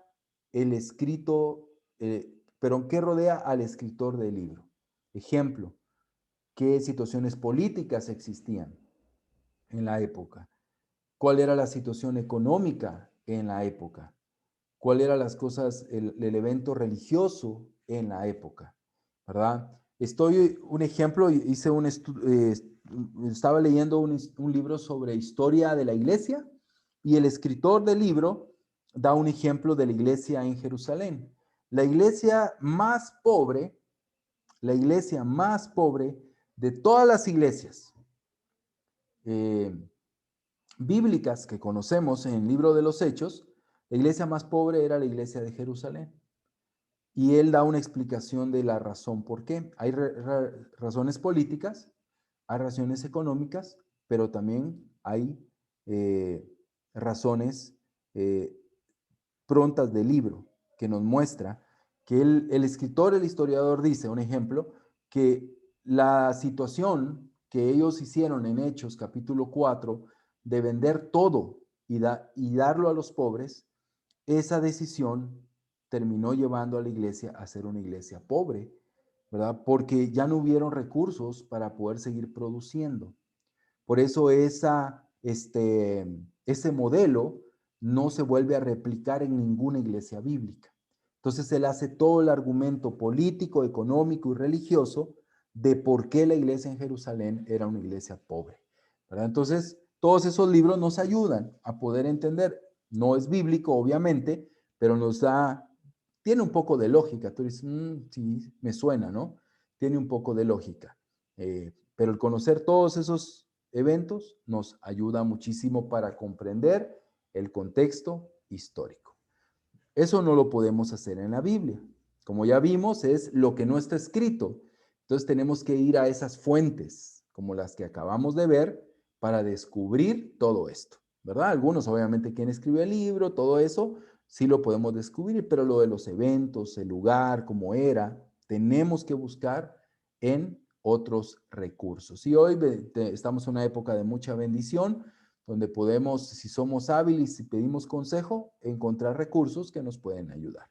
el escrito, qué rodea al escritor del libro? Ejemplo, ¿qué situaciones políticas existían en la época? ¿Cuál era la situación económica en la época? ¿Cuál era las cosas, el evento religioso en la época? ¿Verdad? Un ejemplo, estaba leyendo un libro sobre historia de la iglesia y el escritor del libro da un ejemplo de la iglesia en Jerusalén. La iglesia más pobre de todas las iglesias eh, bíblicas que conocemos en el libro de los Hechos, la iglesia más pobre era la iglesia de Jerusalén. Y él da una explicación de la razón por qué. Hay razones políticas, hay razones económicas, pero también hay razones eh, prontas del libro que nos muestra que el escritor, el historiador dice, un ejemplo, que la situación que ellos hicieron en Hechos capítulo 4 de vender todo y darlo a los pobres, esa decisión terminó llevando a la iglesia a ser una iglesia pobre, ¿verdad? Porque ya no hubieron recursos para poder seguir produciendo. Por eso ese modelo no se vuelve a replicar en ninguna iglesia bíblica. Entonces él hace todo el argumento político, económico y religioso de por qué la iglesia en Jerusalén era una iglesia pobre, ¿verdad? Entonces, todos esos libros nos ayudan a poder entender. No es bíblico, obviamente, pero tiene un poco de lógica. Tú dices, sí, me suena, ¿no? Tiene un poco de lógica. Pero el conocer todos esos eventos nos ayuda muchísimo para comprender el contexto histórico. Eso no lo podemos hacer en la Biblia. Como ya vimos, es lo que no está escrito. Entonces tenemos que ir a esas fuentes, como las que acabamos de ver, para descubrir todo esto, ¿verdad? Algunos, obviamente, quién escribió el libro, todo eso, sí lo podemos descubrir, pero lo de los eventos, el lugar, cómo era, tenemos que buscar en otros recursos. Y hoy estamos en una época de mucha bendición, donde podemos, si somos hábiles y pedimos consejo, encontrar recursos que nos pueden ayudar.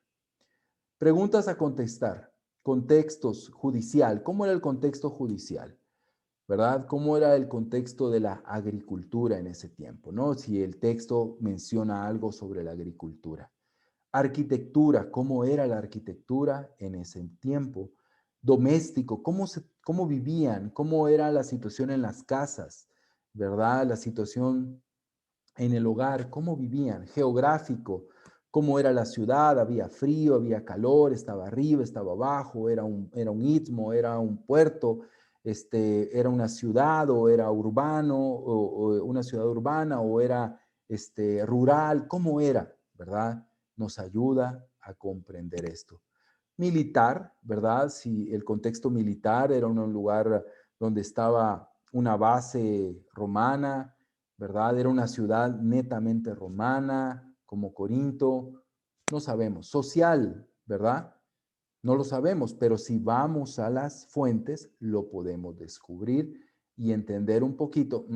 Preguntas a contestar. Contextos judicial. ¿Cómo era el contexto judicial? ¿Verdad? ¿Cómo era el contexto de la agricultura en ese tiempo? ¿No? Si el texto menciona algo sobre la agricultura. Arquitectura. ¿Cómo era la arquitectura en ese tiempo? Doméstico. ¿Cómo vivían? ¿Cómo era la situación en las casas? ¿Verdad? La situación en el hogar, cómo vivían, geográfico, cómo era la ciudad, había frío, había calor, estaba arriba, estaba abajo, era un istmo, era un puerto, era una ciudad o era urbano, o una ciudad urbana o era rural, cómo era, ¿verdad? Nos ayuda a comprender esto. Militar, ¿verdad? Si el contexto militar era un lugar donde estaba una base romana, ¿verdad? Era una ciudad netamente romana, como Corinto, no sabemos. Social, ¿verdad? No lo sabemos, pero si vamos a las fuentes, lo podemos descubrir y entender un poquito.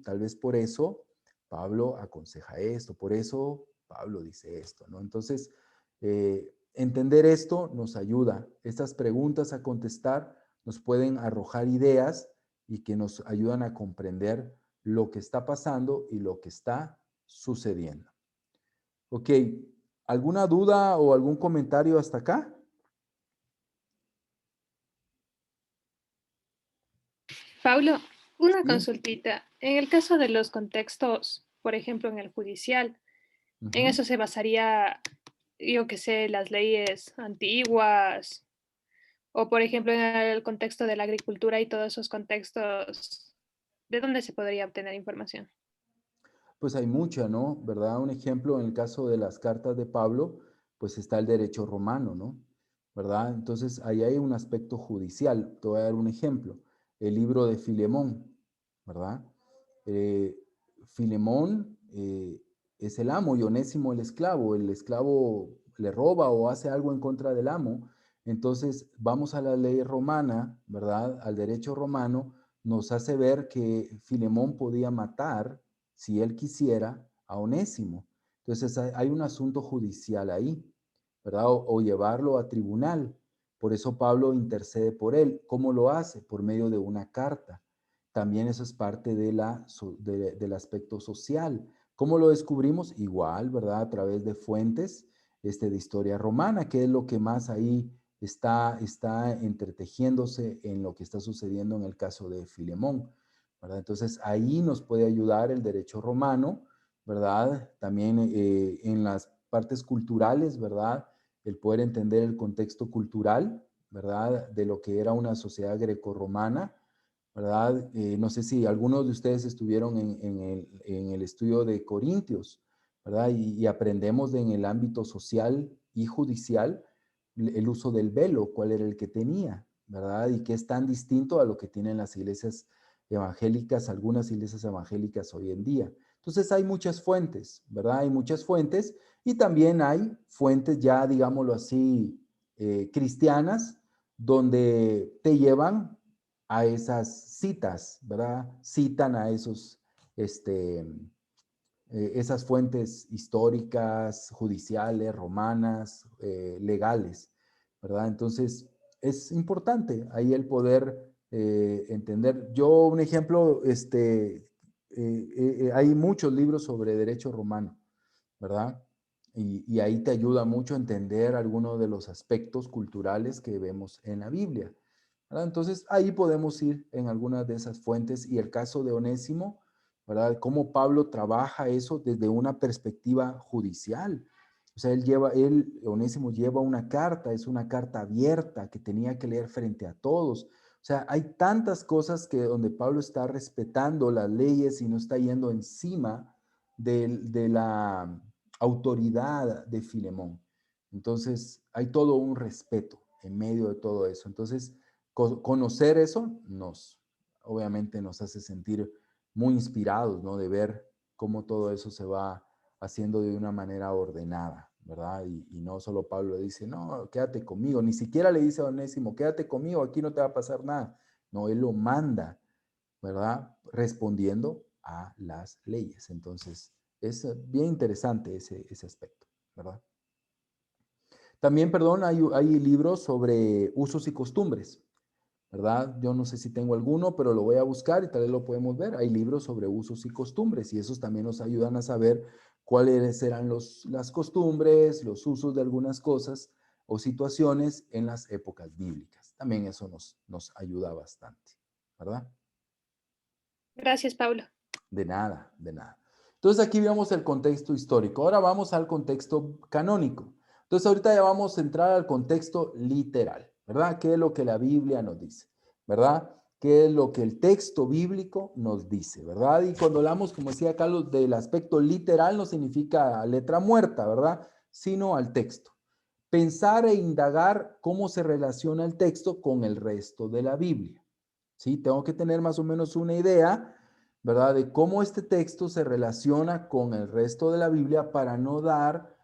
Tal vez por eso Pablo aconseja esto, por eso Pablo dice esto, ¿no? Entonces, entender esto nos ayuda. Estas preguntas a contestar nos pueden arrojar ideas y que nos ayudan a comprender lo que está pasando y lo que está sucediendo. Ok, ¿alguna duda o algún comentario hasta acá? Paulo, una Sí. consultita. En el caso de los contextos, por ejemplo, en el judicial, en Ujú. eso se basaría, yo qué sé, las leyes antiguas, o por ejemplo, en el contexto de la agricultura y todos esos contextos, ¿de dónde se podría obtener información? Pues hay mucha, ¿no? ¿Verdad? Un ejemplo en el caso de las cartas de Pablo, pues está el derecho romano, ¿no? ¿Verdad? Entonces ahí hay un aspecto judicial. Te voy a dar un ejemplo. El libro de Filemón, ¿verdad? Eh, Filemón es el amo y Onésimo el esclavo. El esclavo le roba o hace algo en contra del amo. Entonces vamos a la ley romana, ¿verdad? Al derecho romano, nos hace ver que Filemón podía matar si él quisiera, a Onésimo. Entonces hay un asunto judicial ahí, ¿verdad? O llevarlo a tribunal. Por eso Pablo intercede por él. ¿Cómo lo hace? Por medio de una carta. También eso es parte del aspecto social. ¿Cómo lo descubrimos? Igual, ¿verdad? A través de fuentes de historia romana, que es lo que más ahí está entretejiéndose en lo que está sucediendo en el caso de Filemón. ¿Verdad? Entonces ahí nos puede ayudar el derecho romano, ¿verdad? También en las partes culturales, ¿verdad? El poder entender el contexto cultural, ¿verdad? De lo que era una sociedad grecorromana, ¿verdad? No sé si algunos de ustedes estuvieron en el estudio de Corintios, ¿verdad? Y aprendemos en el ámbito social y judicial el uso del velo, cuál era el que tenía, ¿verdad? Y que es tan distinto a lo que tienen las iglesias evangélicas, algunas iglesias evangélicas hoy en día. Entonces hay muchas fuentes, ¿verdad? Hay muchas fuentes y también hay fuentes ya, digámoslo así, cristianas, donde te llevan a esas citas, ¿verdad? Citan a esas fuentes históricas, judiciales, romanas, legales, ¿verdad? Entonces, es importante ahí el poder entender. Yo, un ejemplo, hay muchos libros sobre derecho romano, ¿verdad? Y ahí te ayuda mucho a entender algunos de los aspectos culturales que vemos en la Biblia, ¿verdad? Entonces, ahí podemos ir en algunas de esas fuentes y el caso de Onésimo, ¿verdad? Cómo Pablo trabaja eso desde una perspectiva judicial. O sea, Onésimo lleva una carta, es una carta abierta que tenía que leer frente a todos. O sea, hay tantas cosas que donde Pablo está respetando las leyes y no está yendo encima de la autoridad de Filemón. Entonces, hay todo un respeto en medio de todo eso. Entonces, conocer eso obviamente nos hace sentir muy inspirados, ¿no? De ver cómo todo eso se va haciendo de una manera ordenada, ¿verdad? Y no solo Pablo dice, no, quédate conmigo, ni siquiera le dice a Onésimo, quédate conmigo, aquí no te va a pasar nada. No, él lo manda, ¿verdad? Respondiendo a las leyes. Entonces, es bien interesante ese aspecto, ¿verdad? También, perdón, hay libros sobre usos y costumbres, ¿verdad? Yo no sé si tengo alguno, pero lo voy a buscar y tal vez lo podemos ver. Hay libros sobre usos y costumbres y esos también nos ayudan a saber cuáles serán las costumbres, los usos de algunas cosas o situaciones en las épocas bíblicas. También eso nos ayuda bastante, ¿verdad? Gracias, Paulo. De nada, de nada. Entonces aquí vemos el contexto histórico. Ahora vamos al contexto canónico. Entonces ahorita ya vamos a entrar al contexto literal, ¿verdad? ¿Qué es lo que la Biblia nos dice? ¿Verdad? ¿Qué es lo que el texto bíblico nos dice? ¿Verdad? Y cuando hablamos, como decía Carlos, del aspecto literal no significa letra muerta, ¿verdad? Sino al texto. Pensar e indagar cómo se relaciona el texto con el resto de la Biblia. ¿sí? Tengo que tener más o menos una idea, ¿verdad? De cómo este texto se relaciona con el resto de la Biblia para no dar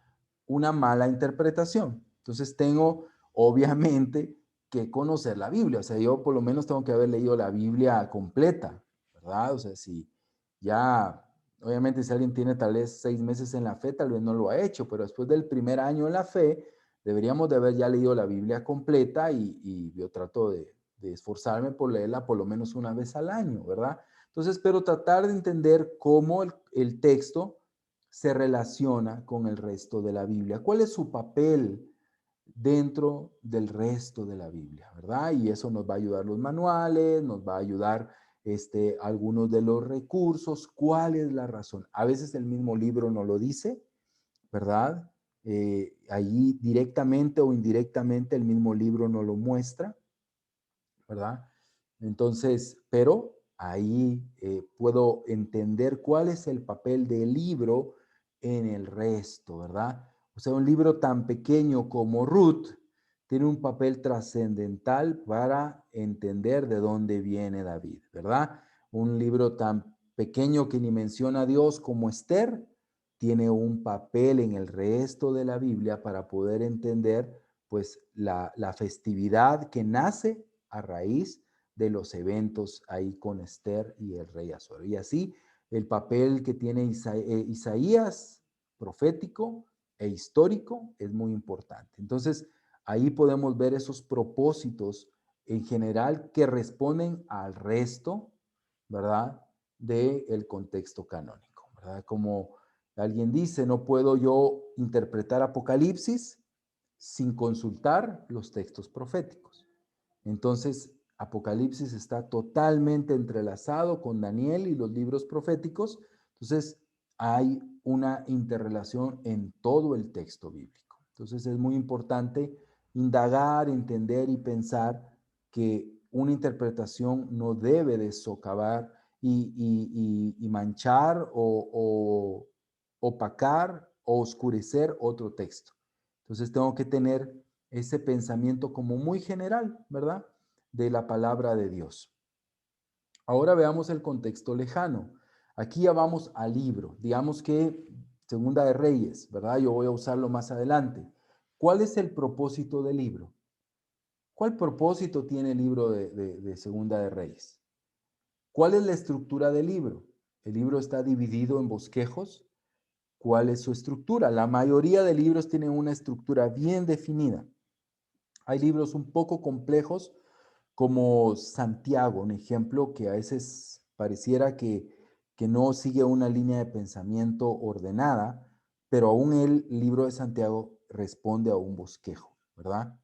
una mala interpretación. Entonces tengo, obviamente, que conocer la Biblia. O sea, yo por lo menos tengo que haber leído la Biblia completa, ¿verdad? O sea, si ya, obviamente si alguien tiene tal vez 6 meses en la fe, tal vez no lo ha hecho, pero después del primer año en la fe, deberíamos de haber ya leído la Biblia completa y yo trato de esforzarme por leerla por lo menos una vez al año, ¿verdad? Entonces, pero tratar de entender cómo el texto se relaciona con el resto de la Biblia. ¿Cuál es su papel dentro del resto de la Biblia, verdad? Y eso nos va a ayudar los manuales, nos va a ayudar algunos de los recursos. ¿Cuál es la razón? A veces el mismo libro no lo dice, ¿verdad? Allí directamente o indirectamente el mismo libro no lo muestra, ¿verdad? Entonces, pero ahí puedo entender cuál es el papel del libro en el resto, ¿verdad? O sea, un libro tan pequeño como Ruth tiene un papel trascendental para entender de dónde viene David, ¿verdad? Un libro tan pequeño que ni menciona a Dios como Esther tiene un papel en el resto de la Biblia para poder entender pues la festividad que nace a raíz de los eventos ahí con Esther y el rey Azuero. Y así el papel que tiene Isaías, profético e histórico, es muy importante. Entonces, ahí podemos ver esos propósitos en general que responden al resto, ¿verdad? Del contexto canónico, ¿verdad? Como alguien dice, no puedo yo interpretar Apocalipsis sin consultar los textos proféticos. Entonces, Apocalipsis está totalmente entrelazado con Daniel y los libros proféticos. Entonces, hay una interrelación en todo el texto bíblico. Entonces, es muy importante indagar, entender y pensar que una interpretación no debe de socavar y manchar o opacar o oscurecer otro texto. Entonces, tengo que tener ese pensamiento como muy general, ¿verdad? De la palabra de Dios. Ahora veamos el contexto lejano. Aquí ya vamos al libro. Digamos que Segunda de Reyes, ¿verdad? Yo voy a usarlo más adelante. ¿Cuál es el propósito del libro? ¿Cuál propósito tiene el libro de Segunda de Reyes? ¿Cuál es la estructura del libro? El libro está dividido en bosquejos. ¿Cuál es su estructura? La mayoría de libros tienen una estructura bien definida. Hay libros un poco complejos como Santiago, un ejemplo que a veces pareciera que no sigue una línea de pensamiento ordenada, pero aún el libro de Santiago responde a un bosquejo, ¿verdad?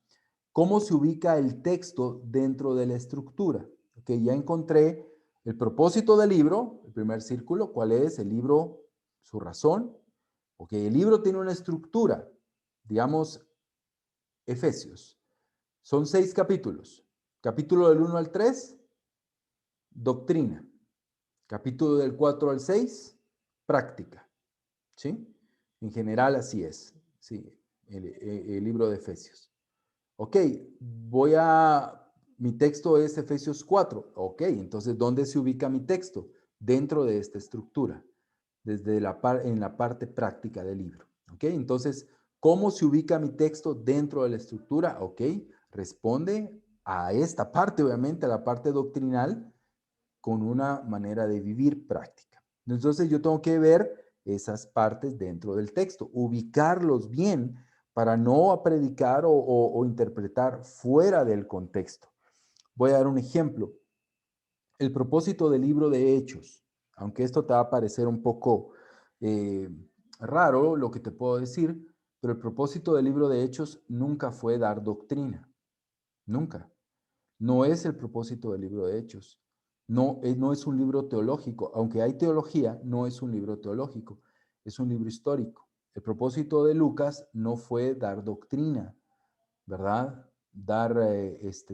¿Cómo se ubica el texto dentro de la estructura? Ok, ya encontré el propósito del libro, el primer círculo, ¿cuál es? El libro, su razón. Ok, el libro tiene una estructura, digamos, Efesios. Son 6 capítulos. Capítulo del 1 al 3, doctrina. Capítulo del 4 al 6, práctica. ¿Sí? En general así es. Sí, el libro de Efesios. Ok, mi texto es Efesios 4. Ok, entonces, ¿dónde se ubica mi texto? Dentro de esta estructura, en la parte práctica del libro. Ok, entonces, ¿cómo se ubica mi texto dentro de la estructura? Ok, responde a esta parte, obviamente, a la parte doctrinal, con una manera de vivir práctica. Entonces, yo tengo que ver esas partes dentro del texto, ubicarlos bien para no predicar o interpretar fuera del contexto. Voy a dar un ejemplo. El propósito del libro de Hechos, aunque esto te va a parecer un poco eh, raro lo que te puedo decir, pero el propósito del libro de Hechos nunca fue dar doctrina, nunca. No es el propósito del libro de Hechos. No, no es un libro teológico. Aunque hay teología, no es un libro teológico. Es un libro histórico. El propósito de Lucas no fue dar doctrina, ¿verdad? Dar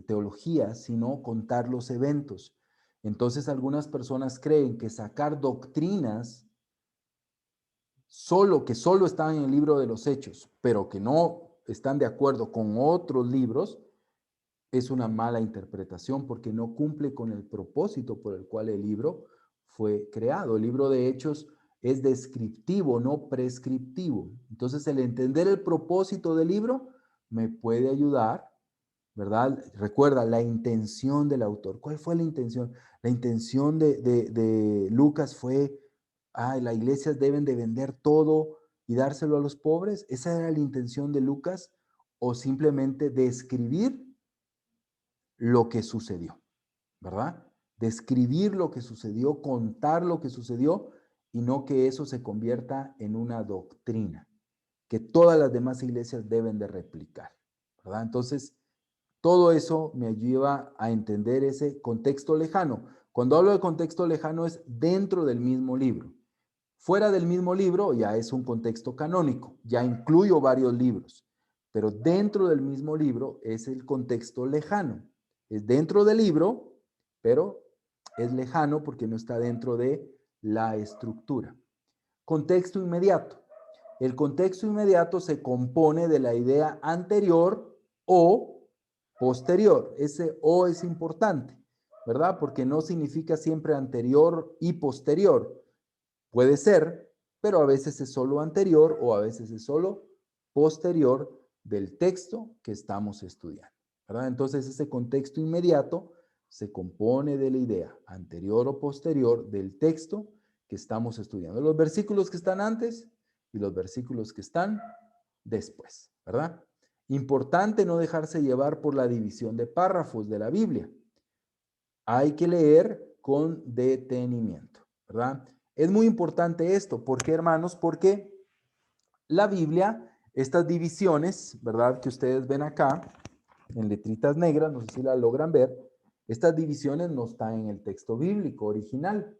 teología, sino contar los eventos. Entonces algunas personas creen que sacar doctrinas que solo están en el libro de los Hechos, pero que no están de acuerdo con otros libros, es una mala interpretación porque no cumple con el propósito por el cual el libro fue creado. El libro de Hechos es descriptivo, no prescriptivo. Entonces, el entender el propósito del libro me puede ayudar, ¿verdad? Recuerda la intención del autor. ¿Cuál fue la intención? La intención de Lucas fue, las iglesias deben de vender todo y dárselo a los pobres. ¿Esa era la intención de Lucas? ¿O simplemente describir lo que sucedió, ¿verdad? Describir lo que sucedió, contar lo que sucedió y no que eso se convierta en una doctrina que todas las demás iglesias deben de replicar, ¿verdad? Entonces, todo eso me lleva a entender ese contexto lejano. Cuando hablo de contexto lejano es dentro del mismo libro. Fuera del mismo libro ya es un contexto canónico, ya incluyo varios libros, pero dentro del mismo libro es el contexto lejano. Es dentro del libro, pero es lejano porque no está dentro de la estructura. Contexto inmediato. El contexto inmediato se compone de la idea anterior o posterior. Ese o es importante, ¿verdad? Porque no significa siempre anterior y posterior. Puede ser, pero a veces es solo anterior o a veces es solo posterior del texto que estamos estudiando, ¿verdad? Entonces ese contexto inmediato se compone de la idea anterior o posterior del texto que estamos estudiando. Los versículos que están antes y los versículos que están después, ¿verdad? Importante no dejarse llevar por la división de párrafos de la Biblia. Hay que leer con detenimiento, ¿verdad? Es muy importante esto. ¿Por qué, hermanos? Porque la Biblia, estas divisiones, ¿verdad? Que ustedes ven acá, en letritas negras, no sé si la logran ver, estas divisiones no están en el texto bíblico original,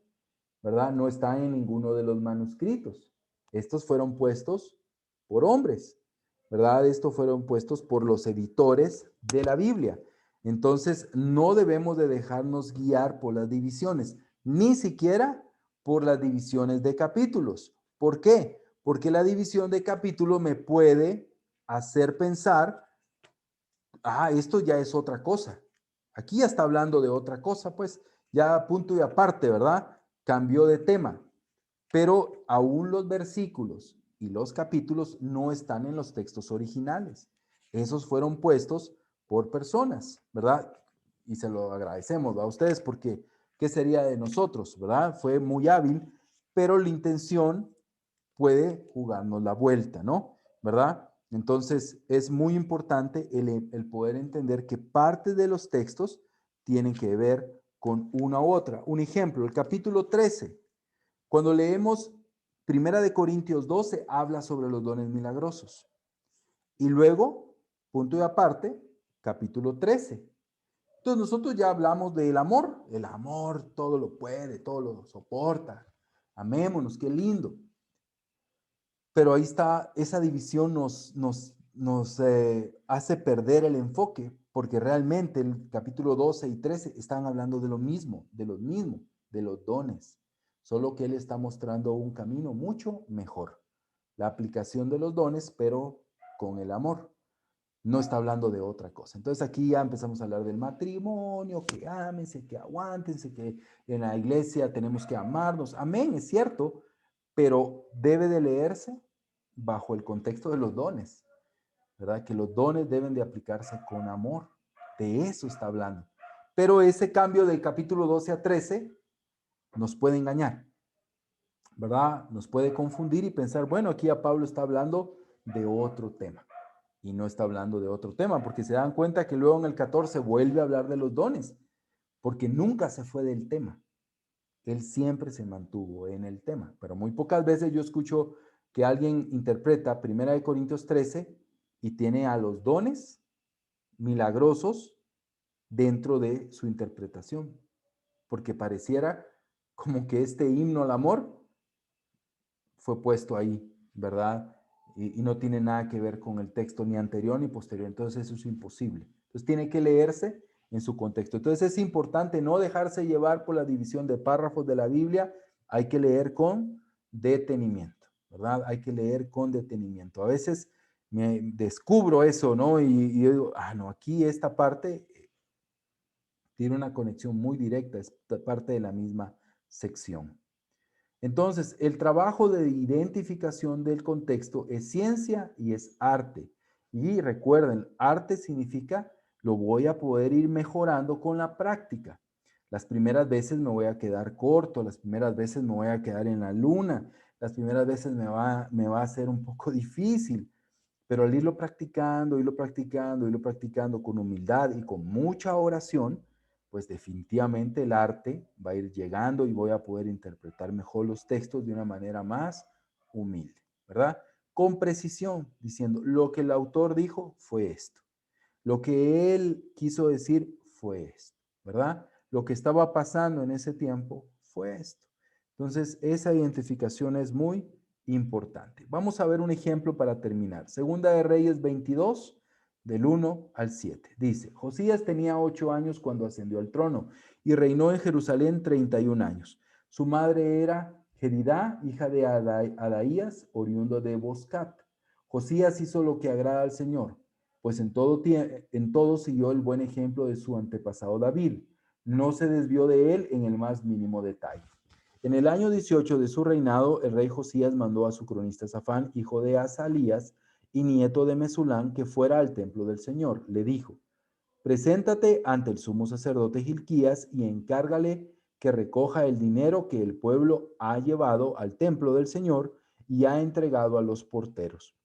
¿verdad? No están en ninguno de los manuscritos. Estos fueron puestos por hombres, ¿verdad? Estos fueron puestos por los editores de la Biblia. Entonces, no debemos de dejarnos guiar por las divisiones, ni siquiera por las divisiones de capítulos. ¿Por qué? Porque la división de capítulo me puede hacer pensar, esto ya es otra cosa. Aquí ya está hablando de otra cosa, pues ya punto y aparte, ¿verdad? Cambió de tema. Pero aún los versículos y los capítulos no están en los textos originales. Esos fueron puestos por personas, ¿verdad? Y se lo agradecemos a ustedes porque ¿qué sería de nosotros, verdad? Fue muy hábil, pero la intención puede jugarnos la vuelta, ¿no? ¿Verdad? Entonces, es muy importante el poder entender que parte de los textos tienen que ver con una u otra. Un ejemplo, el capítulo 13. Cuando leemos Primera de Corintios 12, habla sobre los dones milagrosos. Y luego, punto y aparte, capítulo 13. Entonces, nosotros ya hablamos del amor. El amor todo lo puede, todo lo soporta. Amémonos, qué lindo. Pero ahí está, esa división nos hace perder el enfoque, porque realmente el capítulo 12 y 13 están hablando de lo mismo, de los dones, solo que él está mostrando un camino mucho mejor, la aplicación de los dones, pero con el amor. No está hablando de otra cosa. Entonces aquí ya empezamos a hablar del matrimonio, que ámense, que aguántense, que en la iglesia tenemos que amarnos. Amén, es cierto, pero debe de leerse bajo el contexto de los dones, ¿verdad? Que los dones deben de aplicarse con amor. De eso está hablando. Pero ese cambio del capítulo 12 a 13 nos puede engañar, ¿verdad? Nos puede confundir y pensar, bueno, aquí a Pablo está hablando de otro tema y no está hablando de otro tema, porque se dan cuenta que luego en el 14 vuelve a hablar de los dones, porque nunca se fue del tema. Él siempre se mantuvo en el tema, pero muy pocas veces yo escucho que alguien interpreta 1 Corintios 13 y tiene a los dones milagrosos dentro de su interpretación, porque pareciera como que este himno al amor fue puesto ahí, ¿verdad? Y no tiene nada que ver con el texto ni anterior ni posterior, entonces eso es imposible. Entonces tiene que leerse en su contexto. Entonces es importante no dejarse llevar por la división de párrafos de la Biblia, hay que leer con detenimiento, ¿verdad? Hay que leer con detenimiento. A veces me descubro eso, ¿no? Y yo digo, no, aquí esta parte Tiene una conexión muy directa, es parte de la misma sección. Entonces, el trabajo de identificación del contexto es ciencia y es arte. Y recuerden, arte significa lo voy a poder ir mejorando con la práctica. Las primeras veces me voy a quedar corto, las primeras veces me voy a quedar en la luna, las primeras veces me va a ser un poco difícil, pero al irlo practicando con humildad y con mucha oración, pues definitivamente el arte va a ir llegando y voy a poder interpretar mejor los textos de una manera más humilde, ¿verdad? Con precisión, diciendo, lo que el autor dijo fue esto. Lo que él quiso decir fue esto, ¿verdad? Lo que estaba pasando en ese tiempo fue esto. Entonces, esa identificación es muy importante. Vamos a ver un ejemplo para terminar. Segunda de Reyes 22, del 1 al 7. Dice, Josías tenía 8 años cuando ascendió al trono y reinó en Jerusalén 31 años. Su madre era Jeridá, hija de Adaías, oriundo de Boscat. Josías hizo lo que agrada al Señor, pues en todo siguió el buen ejemplo de su antepasado David. No se desvió de él en el más mínimo detalle. En el año 18 de su reinado, el rey Josías mandó a su cronista Safán, hijo de Asalías y nieto de Mesulán, que fuera al templo del Señor. Le dijo, preséntate ante el sumo sacerdote Gilquías y encárgale que recoja el dinero que el pueblo ha llevado al templo del Señor y ha entregado a los porteros.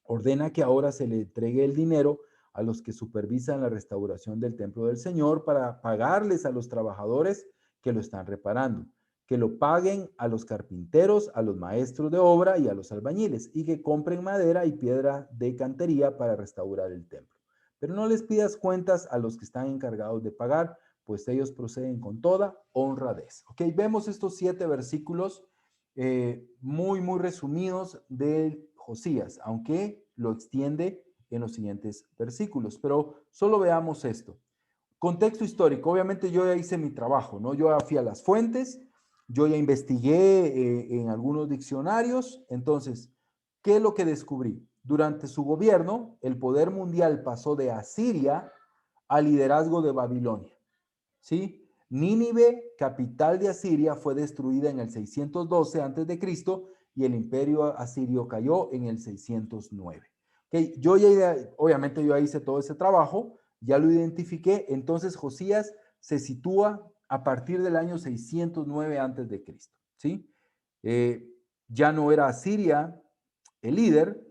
Ordena que ahora se le entregue el dinero a los que supervisan la restauración del templo del Señor para pagarles a los trabajadores que lo están reparando, que lo paguen a los carpinteros, a los maestros de obra y a los albañiles, y que compren madera y piedra de cantería para restaurar el templo. Pero no les pidas cuentas a los que están encargados de pagar, pues ellos proceden con toda honradez. Ok, vemos estos 7 versículos muy resumidos de Josías, aunque lo extiende en los siguientes versículos. Pero solo veamos esto. Contexto histórico. Obviamente yo ya hice mi trabajo, ¿no? Yo ya fui a las fuentes, yo ya investigué en algunos diccionarios. Entonces, ¿qué es lo que descubrí? Durante su gobierno, el poder mundial pasó de Asiria al liderazgo de Babilonia, ¿sí? Nínive, capital de Asiria, fue destruida en el 612 a.C. y el imperio asirio cayó en el 609. Okay, obviamente yo ya hice todo ese trabajo, ya lo identifiqué, entonces Josías se sitúa a partir del año 609 a.C., ¿sí? Ya no era Asiria el líder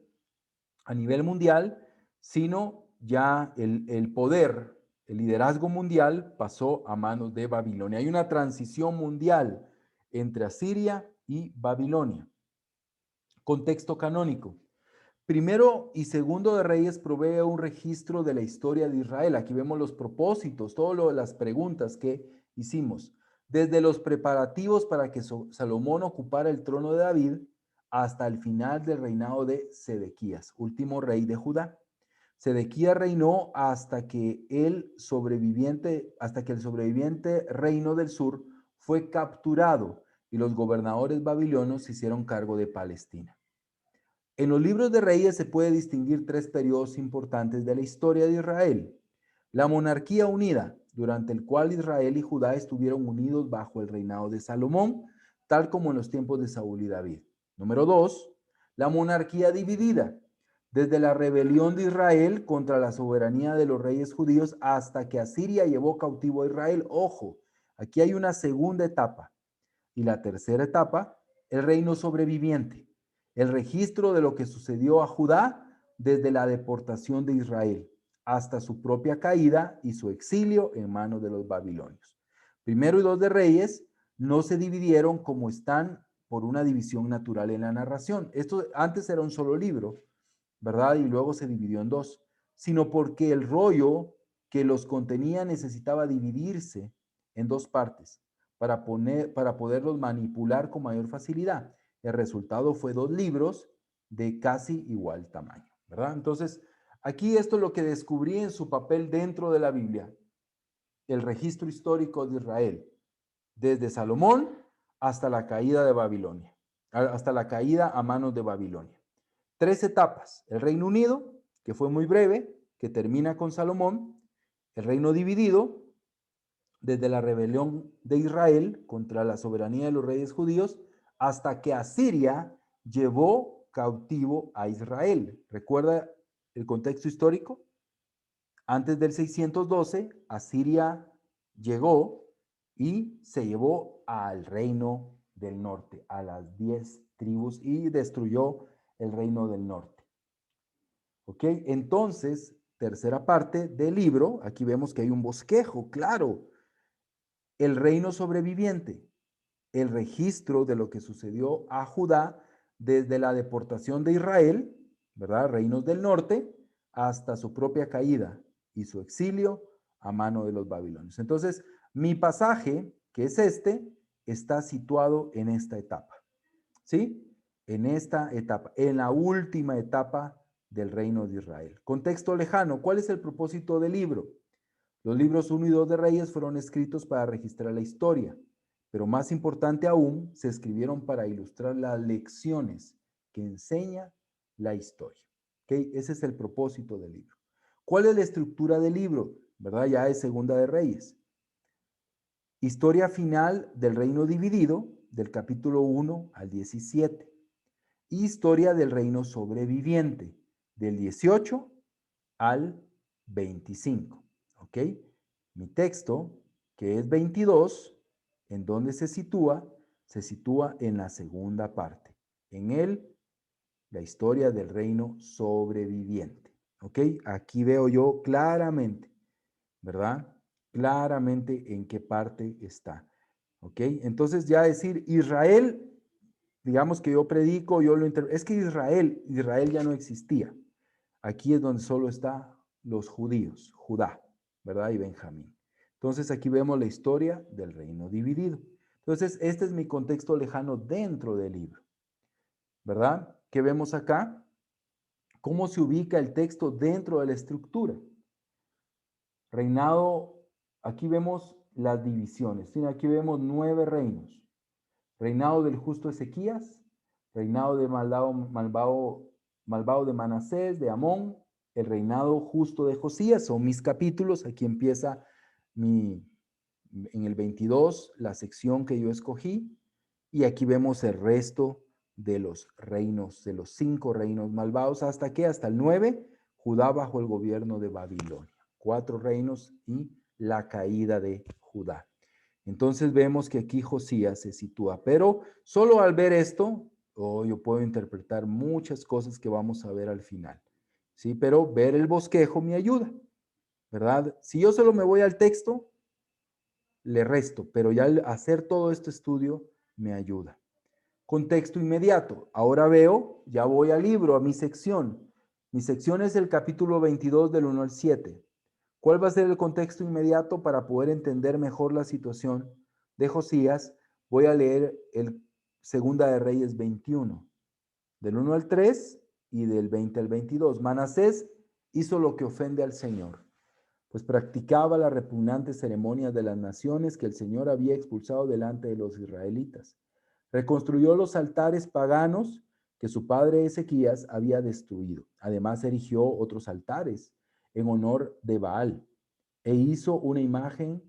a nivel mundial, sino ya el poder, el liderazgo mundial pasó a manos de Babilonia. Hay una transición mundial entre Asiria y Babilonia. Contexto canónico. Primero y segundo de Reyes provee un registro de la historia de Israel. Aquí vemos los propósitos, todas las preguntas que hicimos. Desde los preparativos para que Salomón ocupara el trono de David hasta el final del reinado de Sedequías, último rey de Judá. Sedequías reinó hasta que el sobreviviente reino del sur fue capturado y los gobernadores babilonios se hicieron cargo de Palestina. En los libros de Reyes se puede distinguir 3 periodos importantes de la historia de Israel. La monarquía unida, durante el cual Israel y Judá estuvieron unidos bajo el reinado de Salomón, tal como en los tiempos de Saúl y David. Número 2, la monarquía dividida, desde la rebelión de Israel contra la soberanía de los reyes judíos hasta que Asiria llevó cautivo a Israel. Ojo, aquí hay una segunda etapa. Y la tercera etapa, el reino sobreviviente, el registro de lo que sucedió a Judá desde la deportación de Israel hasta su propia caída y su exilio en manos de los babilonios. Primero y 2 de Reyes no se dividieron como están por una división natural en la narración. Esto antes era un solo libro, ¿verdad? Y luego se dividió en 2, sino porque el rollo que los contenía necesitaba dividirse en 2 partes para poderlos manipular con mayor facilidad. El resultado fue 2 libros de casi igual tamaño, ¿verdad? Entonces, aquí esto es lo que descubrí en su papel dentro de la Biblia, el registro histórico de Israel, desde Salomón hasta la caída de Babilonia, hasta la caída a manos de Babilonia. 3 etapas, el Reino Unido, que fue muy breve, que termina con Salomón, el reino dividido, desde la rebelión de Israel contra la soberanía de los reyes judíos hasta que Asiria llevó cautivo a Israel. ¿Recuerda el contexto histórico? Antes del 612, Asiria llegó y se llevó al reino del norte, a las 10 tribus, y destruyó el reino del norte. ¿Ok? Entonces, tercera parte del libro, aquí vemos que hay un bosquejo, claro. El reino sobreviviente, el registro de lo que sucedió a Judá desde la deportación de Israel, ¿verdad? Reinos del norte, hasta su propia caída y su exilio a mano de los babilonios. Entonces, mi pasaje, que es este, está situado en esta etapa, ¿sí? En esta etapa, en la última etapa del reino de Israel. Contexto lejano, ¿cuál es el propósito del libro? Los libros 1 y 2 de Reyes fueron escritos para registrar la historia, pero más importante aún, se escribieron para ilustrar las lecciones que enseña la historia. ¿Okay? Ese es el propósito del libro. ¿Cuál es la estructura del libro? ¿Verdad? Ya es Segunda de Reyes. Historia final del reino dividido, del capítulo 1 al 17. Historia del reino sobreviviente, del 18 al 25. ¿Ok? Mi texto, que es 22, ¿en dónde se sitúa? Se sitúa en la segunda parte, en la historia del reino sobreviviente. ¿Ok? Aquí veo yo claramente, ¿verdad? Claramente en qué parte está. ¿Ok? Entonces ya decir Israel, digamos que yo predico, es que Israel ya no existía. Aquí es donde solo está los judíos, Judá, ¿verdad? Y Benjamín. Entonces aquí vemos la historia del reino dividido. Entonces este es mi contexto lejano dentro del libro, ¿verdad? ¿Qué vemos acá? ¿Cómo se ubica el texto dentro de la estructura? Reinado, aquí vemos las divisiones. ¿Sí? Aquí vemos 9 reinos. Reinado del justo Ezequías, reinado de malvado de Manasés, de Amón, el reinado justo de Josías, son mis capítulos. Aquí empieza en el 22, la sección que yo escogí, y aquí vemos el resto de los reinos, de los 5 reinos malvados, ¿hasta qué? Hasta el 9, Judá bajo el gobierno de Babilonia. 4 reinos y la caída de Judá. Entonces vemos que aquí Josías se sitúa, pero solo al ver esto, yo puedo interpretar muchas cosas que vamos a ver al final, ¿sí? Pero ver el bosquejo me ayuda, ¿verdad? Si yo solo me voy al texto, le resto, pero ya al hacer todo este estudio me ayuda. Contexto inmediato. Ahora veo, ya voy al libro, a mi sección. Mi sección es el capítulo 22 del 1 al 7. ¿Cuál va a ser el contexto inmediato para poder entender mejor la situación de Josías? Voy a leer el Segunda de Reyes 21, del 1 al 3 y del 20 al 22. Manasés hizo lo que ofende al Señor, pues practicaba las repugnantes ceremonias de las naciones que el Señor había expulsado delante de los israelitas. Reconstruyó los altares paganos que su padre Ezequías había destruido. Además erigió otros altares en honor de Baal e hizo una imagen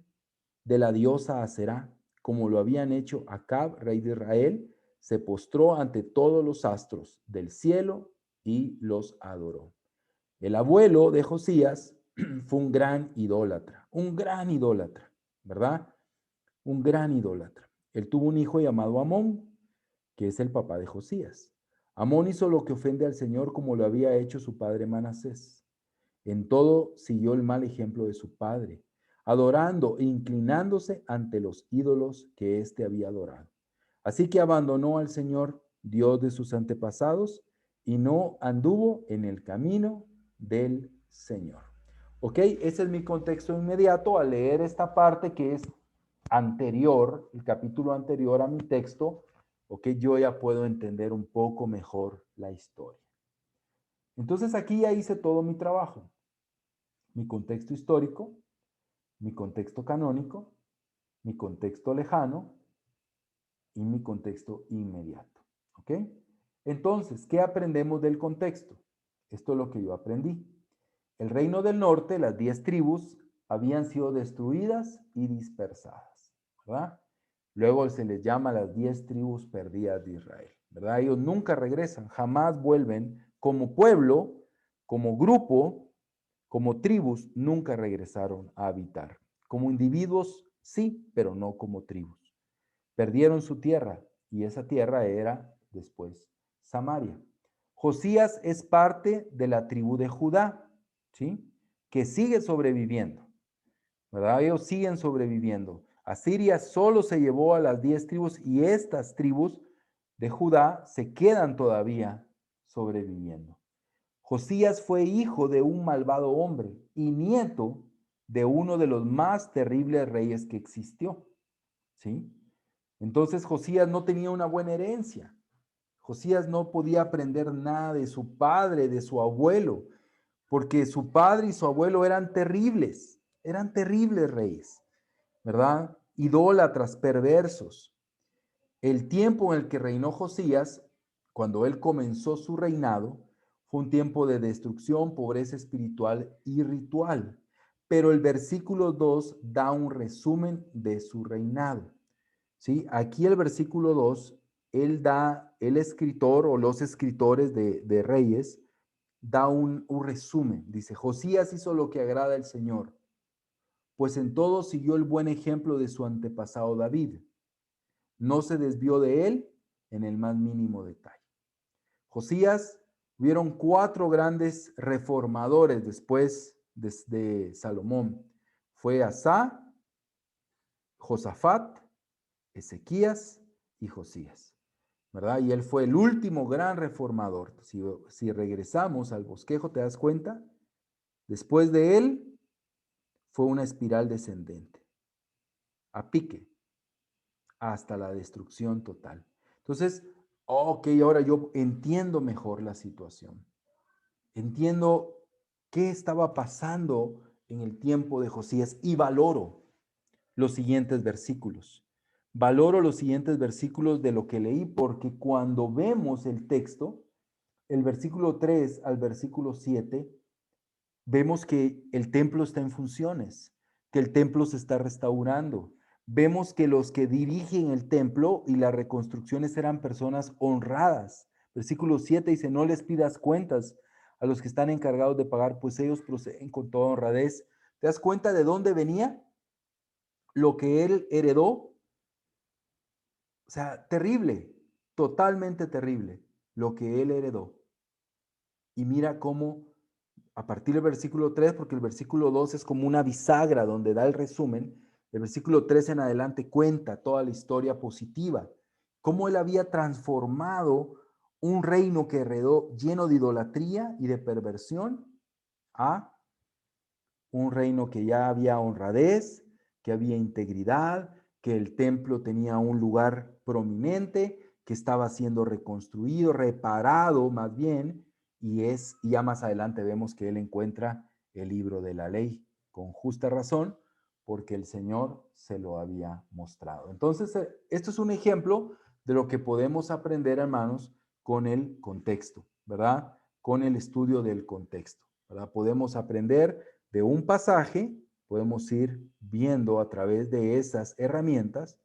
de la diosa Aserá, como lo habían hecho Acab, rey de Israel. Se postró ante todos los astros del cielo y los adoró. El abuelo de Josías fue un gran idólatra, ¿verdad? Un gran idólatra. Él tuvo un hijo llamado Amón, que es el papá de Josías. Amón hizo lo que ofende al Señor como lo había hecho su padre Manasés. En todo siguió el mal ejemplo de su padre, adorando e inclinándose ante los ídolos que éste había adorado. Así que abandonó al Señor, Dios de sus antepasados, y no anduvo en el camino del Señor. ¿Ok? Ese es mi contexto inmediato al leer esta parte que es anterior, el capítulo anterior a mi texto, ¿ok? Yo ya puedo entender un poco mejor la historia. Entonces aquí ya hice todo mi trabajo. Mi contexto histórico, mi contexto canónico, mi contexto lejano y mi contexto inmediato. ¿Ok? Entonces, ¿qué aprendemos del contexto? Esto es lo que yo aprendí. El reino del norte, las 10 tribus, habían sido destruidas y dispersadas, ¿verdad? Luego se les llama las 10 tribus perdidas de Israel, ¿verdad? Ellos nunca regresan, jamás vuelven como pueblo, como grupo, como tribus, nunca regresaron a habitar. Como individuos, sí, pero no como tribus. Perdieron su tierra y esa tierra era después Samaria. Josías es parte de la tribu de Judá, ¿sí? Que sigue sobreviviendo, ¿verdad? Ellos siguen sobreviviendo. Asiria solo se llevó a las 10 tribus y estas tribus de Judá se quedan todavía sobreviviendo. Josías fue hijo de un malvado hombre y nieto de uno de los más terribles reyes que existió, ¿sí? Entonces Josías no tenía una buena herencia. Josías no podía aprender nada de su padre, de su abuelo, porque su padre y su abuelo eran terribles reyes, ¿verdad? Idólatras, perversos. El tiempo en el que reinó Josías, cuando él comenzó su reinado, fue un tiempo de destrucción, pobreza espiritual y ritual. Pero el versículo 2 da un resumen de su reinado. ¿Sí? Aquí el versículo 2, el escritor o los escritores de Reyes, da un resumen. Dice, Josías hizo lo que agrada al Señor, pues en todo siguió el buen ejemplo de su antepasado David. No se desvió de él en el más mínimo detalle. Josías, hubieron 4 grandes reformadores después de Salomón. Fue Asá, Josafat, Ezequías y Josías, ¿verdad? Y él fue el último gran reformador. Si regresamos al bosquejo, ¿te das cuenta? Después de él fue una espiral descendente, a pique, hasta la destrucción total. Entonces, ok, ahora yo entiendo mejor la situación. Entiendo qué estaba pasando en el tiempo de Josías y valoro los siguientes versículos. Valoro los siguientes versículos de lo que leí porque cuando vemos el texto, el versículo 3 al versículo 7, vemos que el templo está en funciones, que el templo se está restaurando. Vemos que los que dirigen el templo y las reconstrucciones eran personas honradas. Versículo 7 dice, no les pidas cuentas a los que están encargados de pagar, pues ellos proceden con toda honradez. ¿Te das cuenta de dónde venía lo que él heredó? O sea, terrible, totalmente terrible lo que él heredó. Y mira cómo a partir del versículo 3, porque el versículo 2 es como una bisagra donde da el resumen, el versículo 3 en adelante cuenta toda la historia positiva, cómo él había transformado un reino que heredó lleno de idolatría y de perversión a un reino que ya había honradez, que había integridad, que el templo tenía un lugar prominente, que estaba siendo reconstruido, reparado más bien, y ya más adelante vemos que él encuentra el libro de la ley con justa razón, porque el Señor se lo había mostrado. Entonces, esto es un ejemplo de lo que podemos aprender, hermanos, con el contexto, ¿verdad? Con el estudio del contexto, ¿verdad? Podemos aprender de un pasaje, podemos ir viendo a través de esas herramientas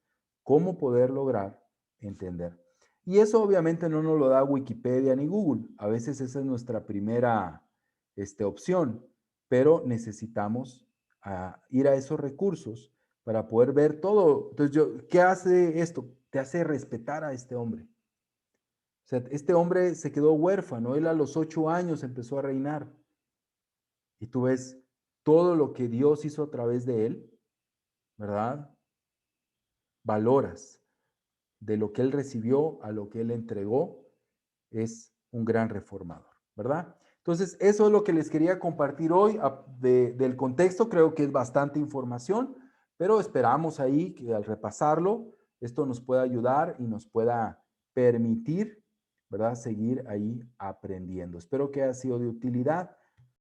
cómo poder lograr entender. Y eso obviamente no nos lo da Wikipedia ni Google. A veces esa es nuestra primera opción, pero necesitamos ir a esos recursos para poder ver todo. Entonces, ¿qué hace esto? Te hace respetar a este hombre. O sea, este hombre se quedó huérfano. Él a los 8 años empezó a reinar. Y tú ves todo lo que Dios hizo a través de él, ¿verdad? Valoras de lo que él recibió a lo que él entregó, es un gran reformador, ¿verdad? Entonces, eso es lo que les quería compartir hoy del contexto. Creo que es bastante información, pero esperamos ahí que al repasarlo, esto nos pueda ayudar y nos pueda permitir, ¿verdad? Seguir ahí aprendiendo. Espero que haya sido de utilidad.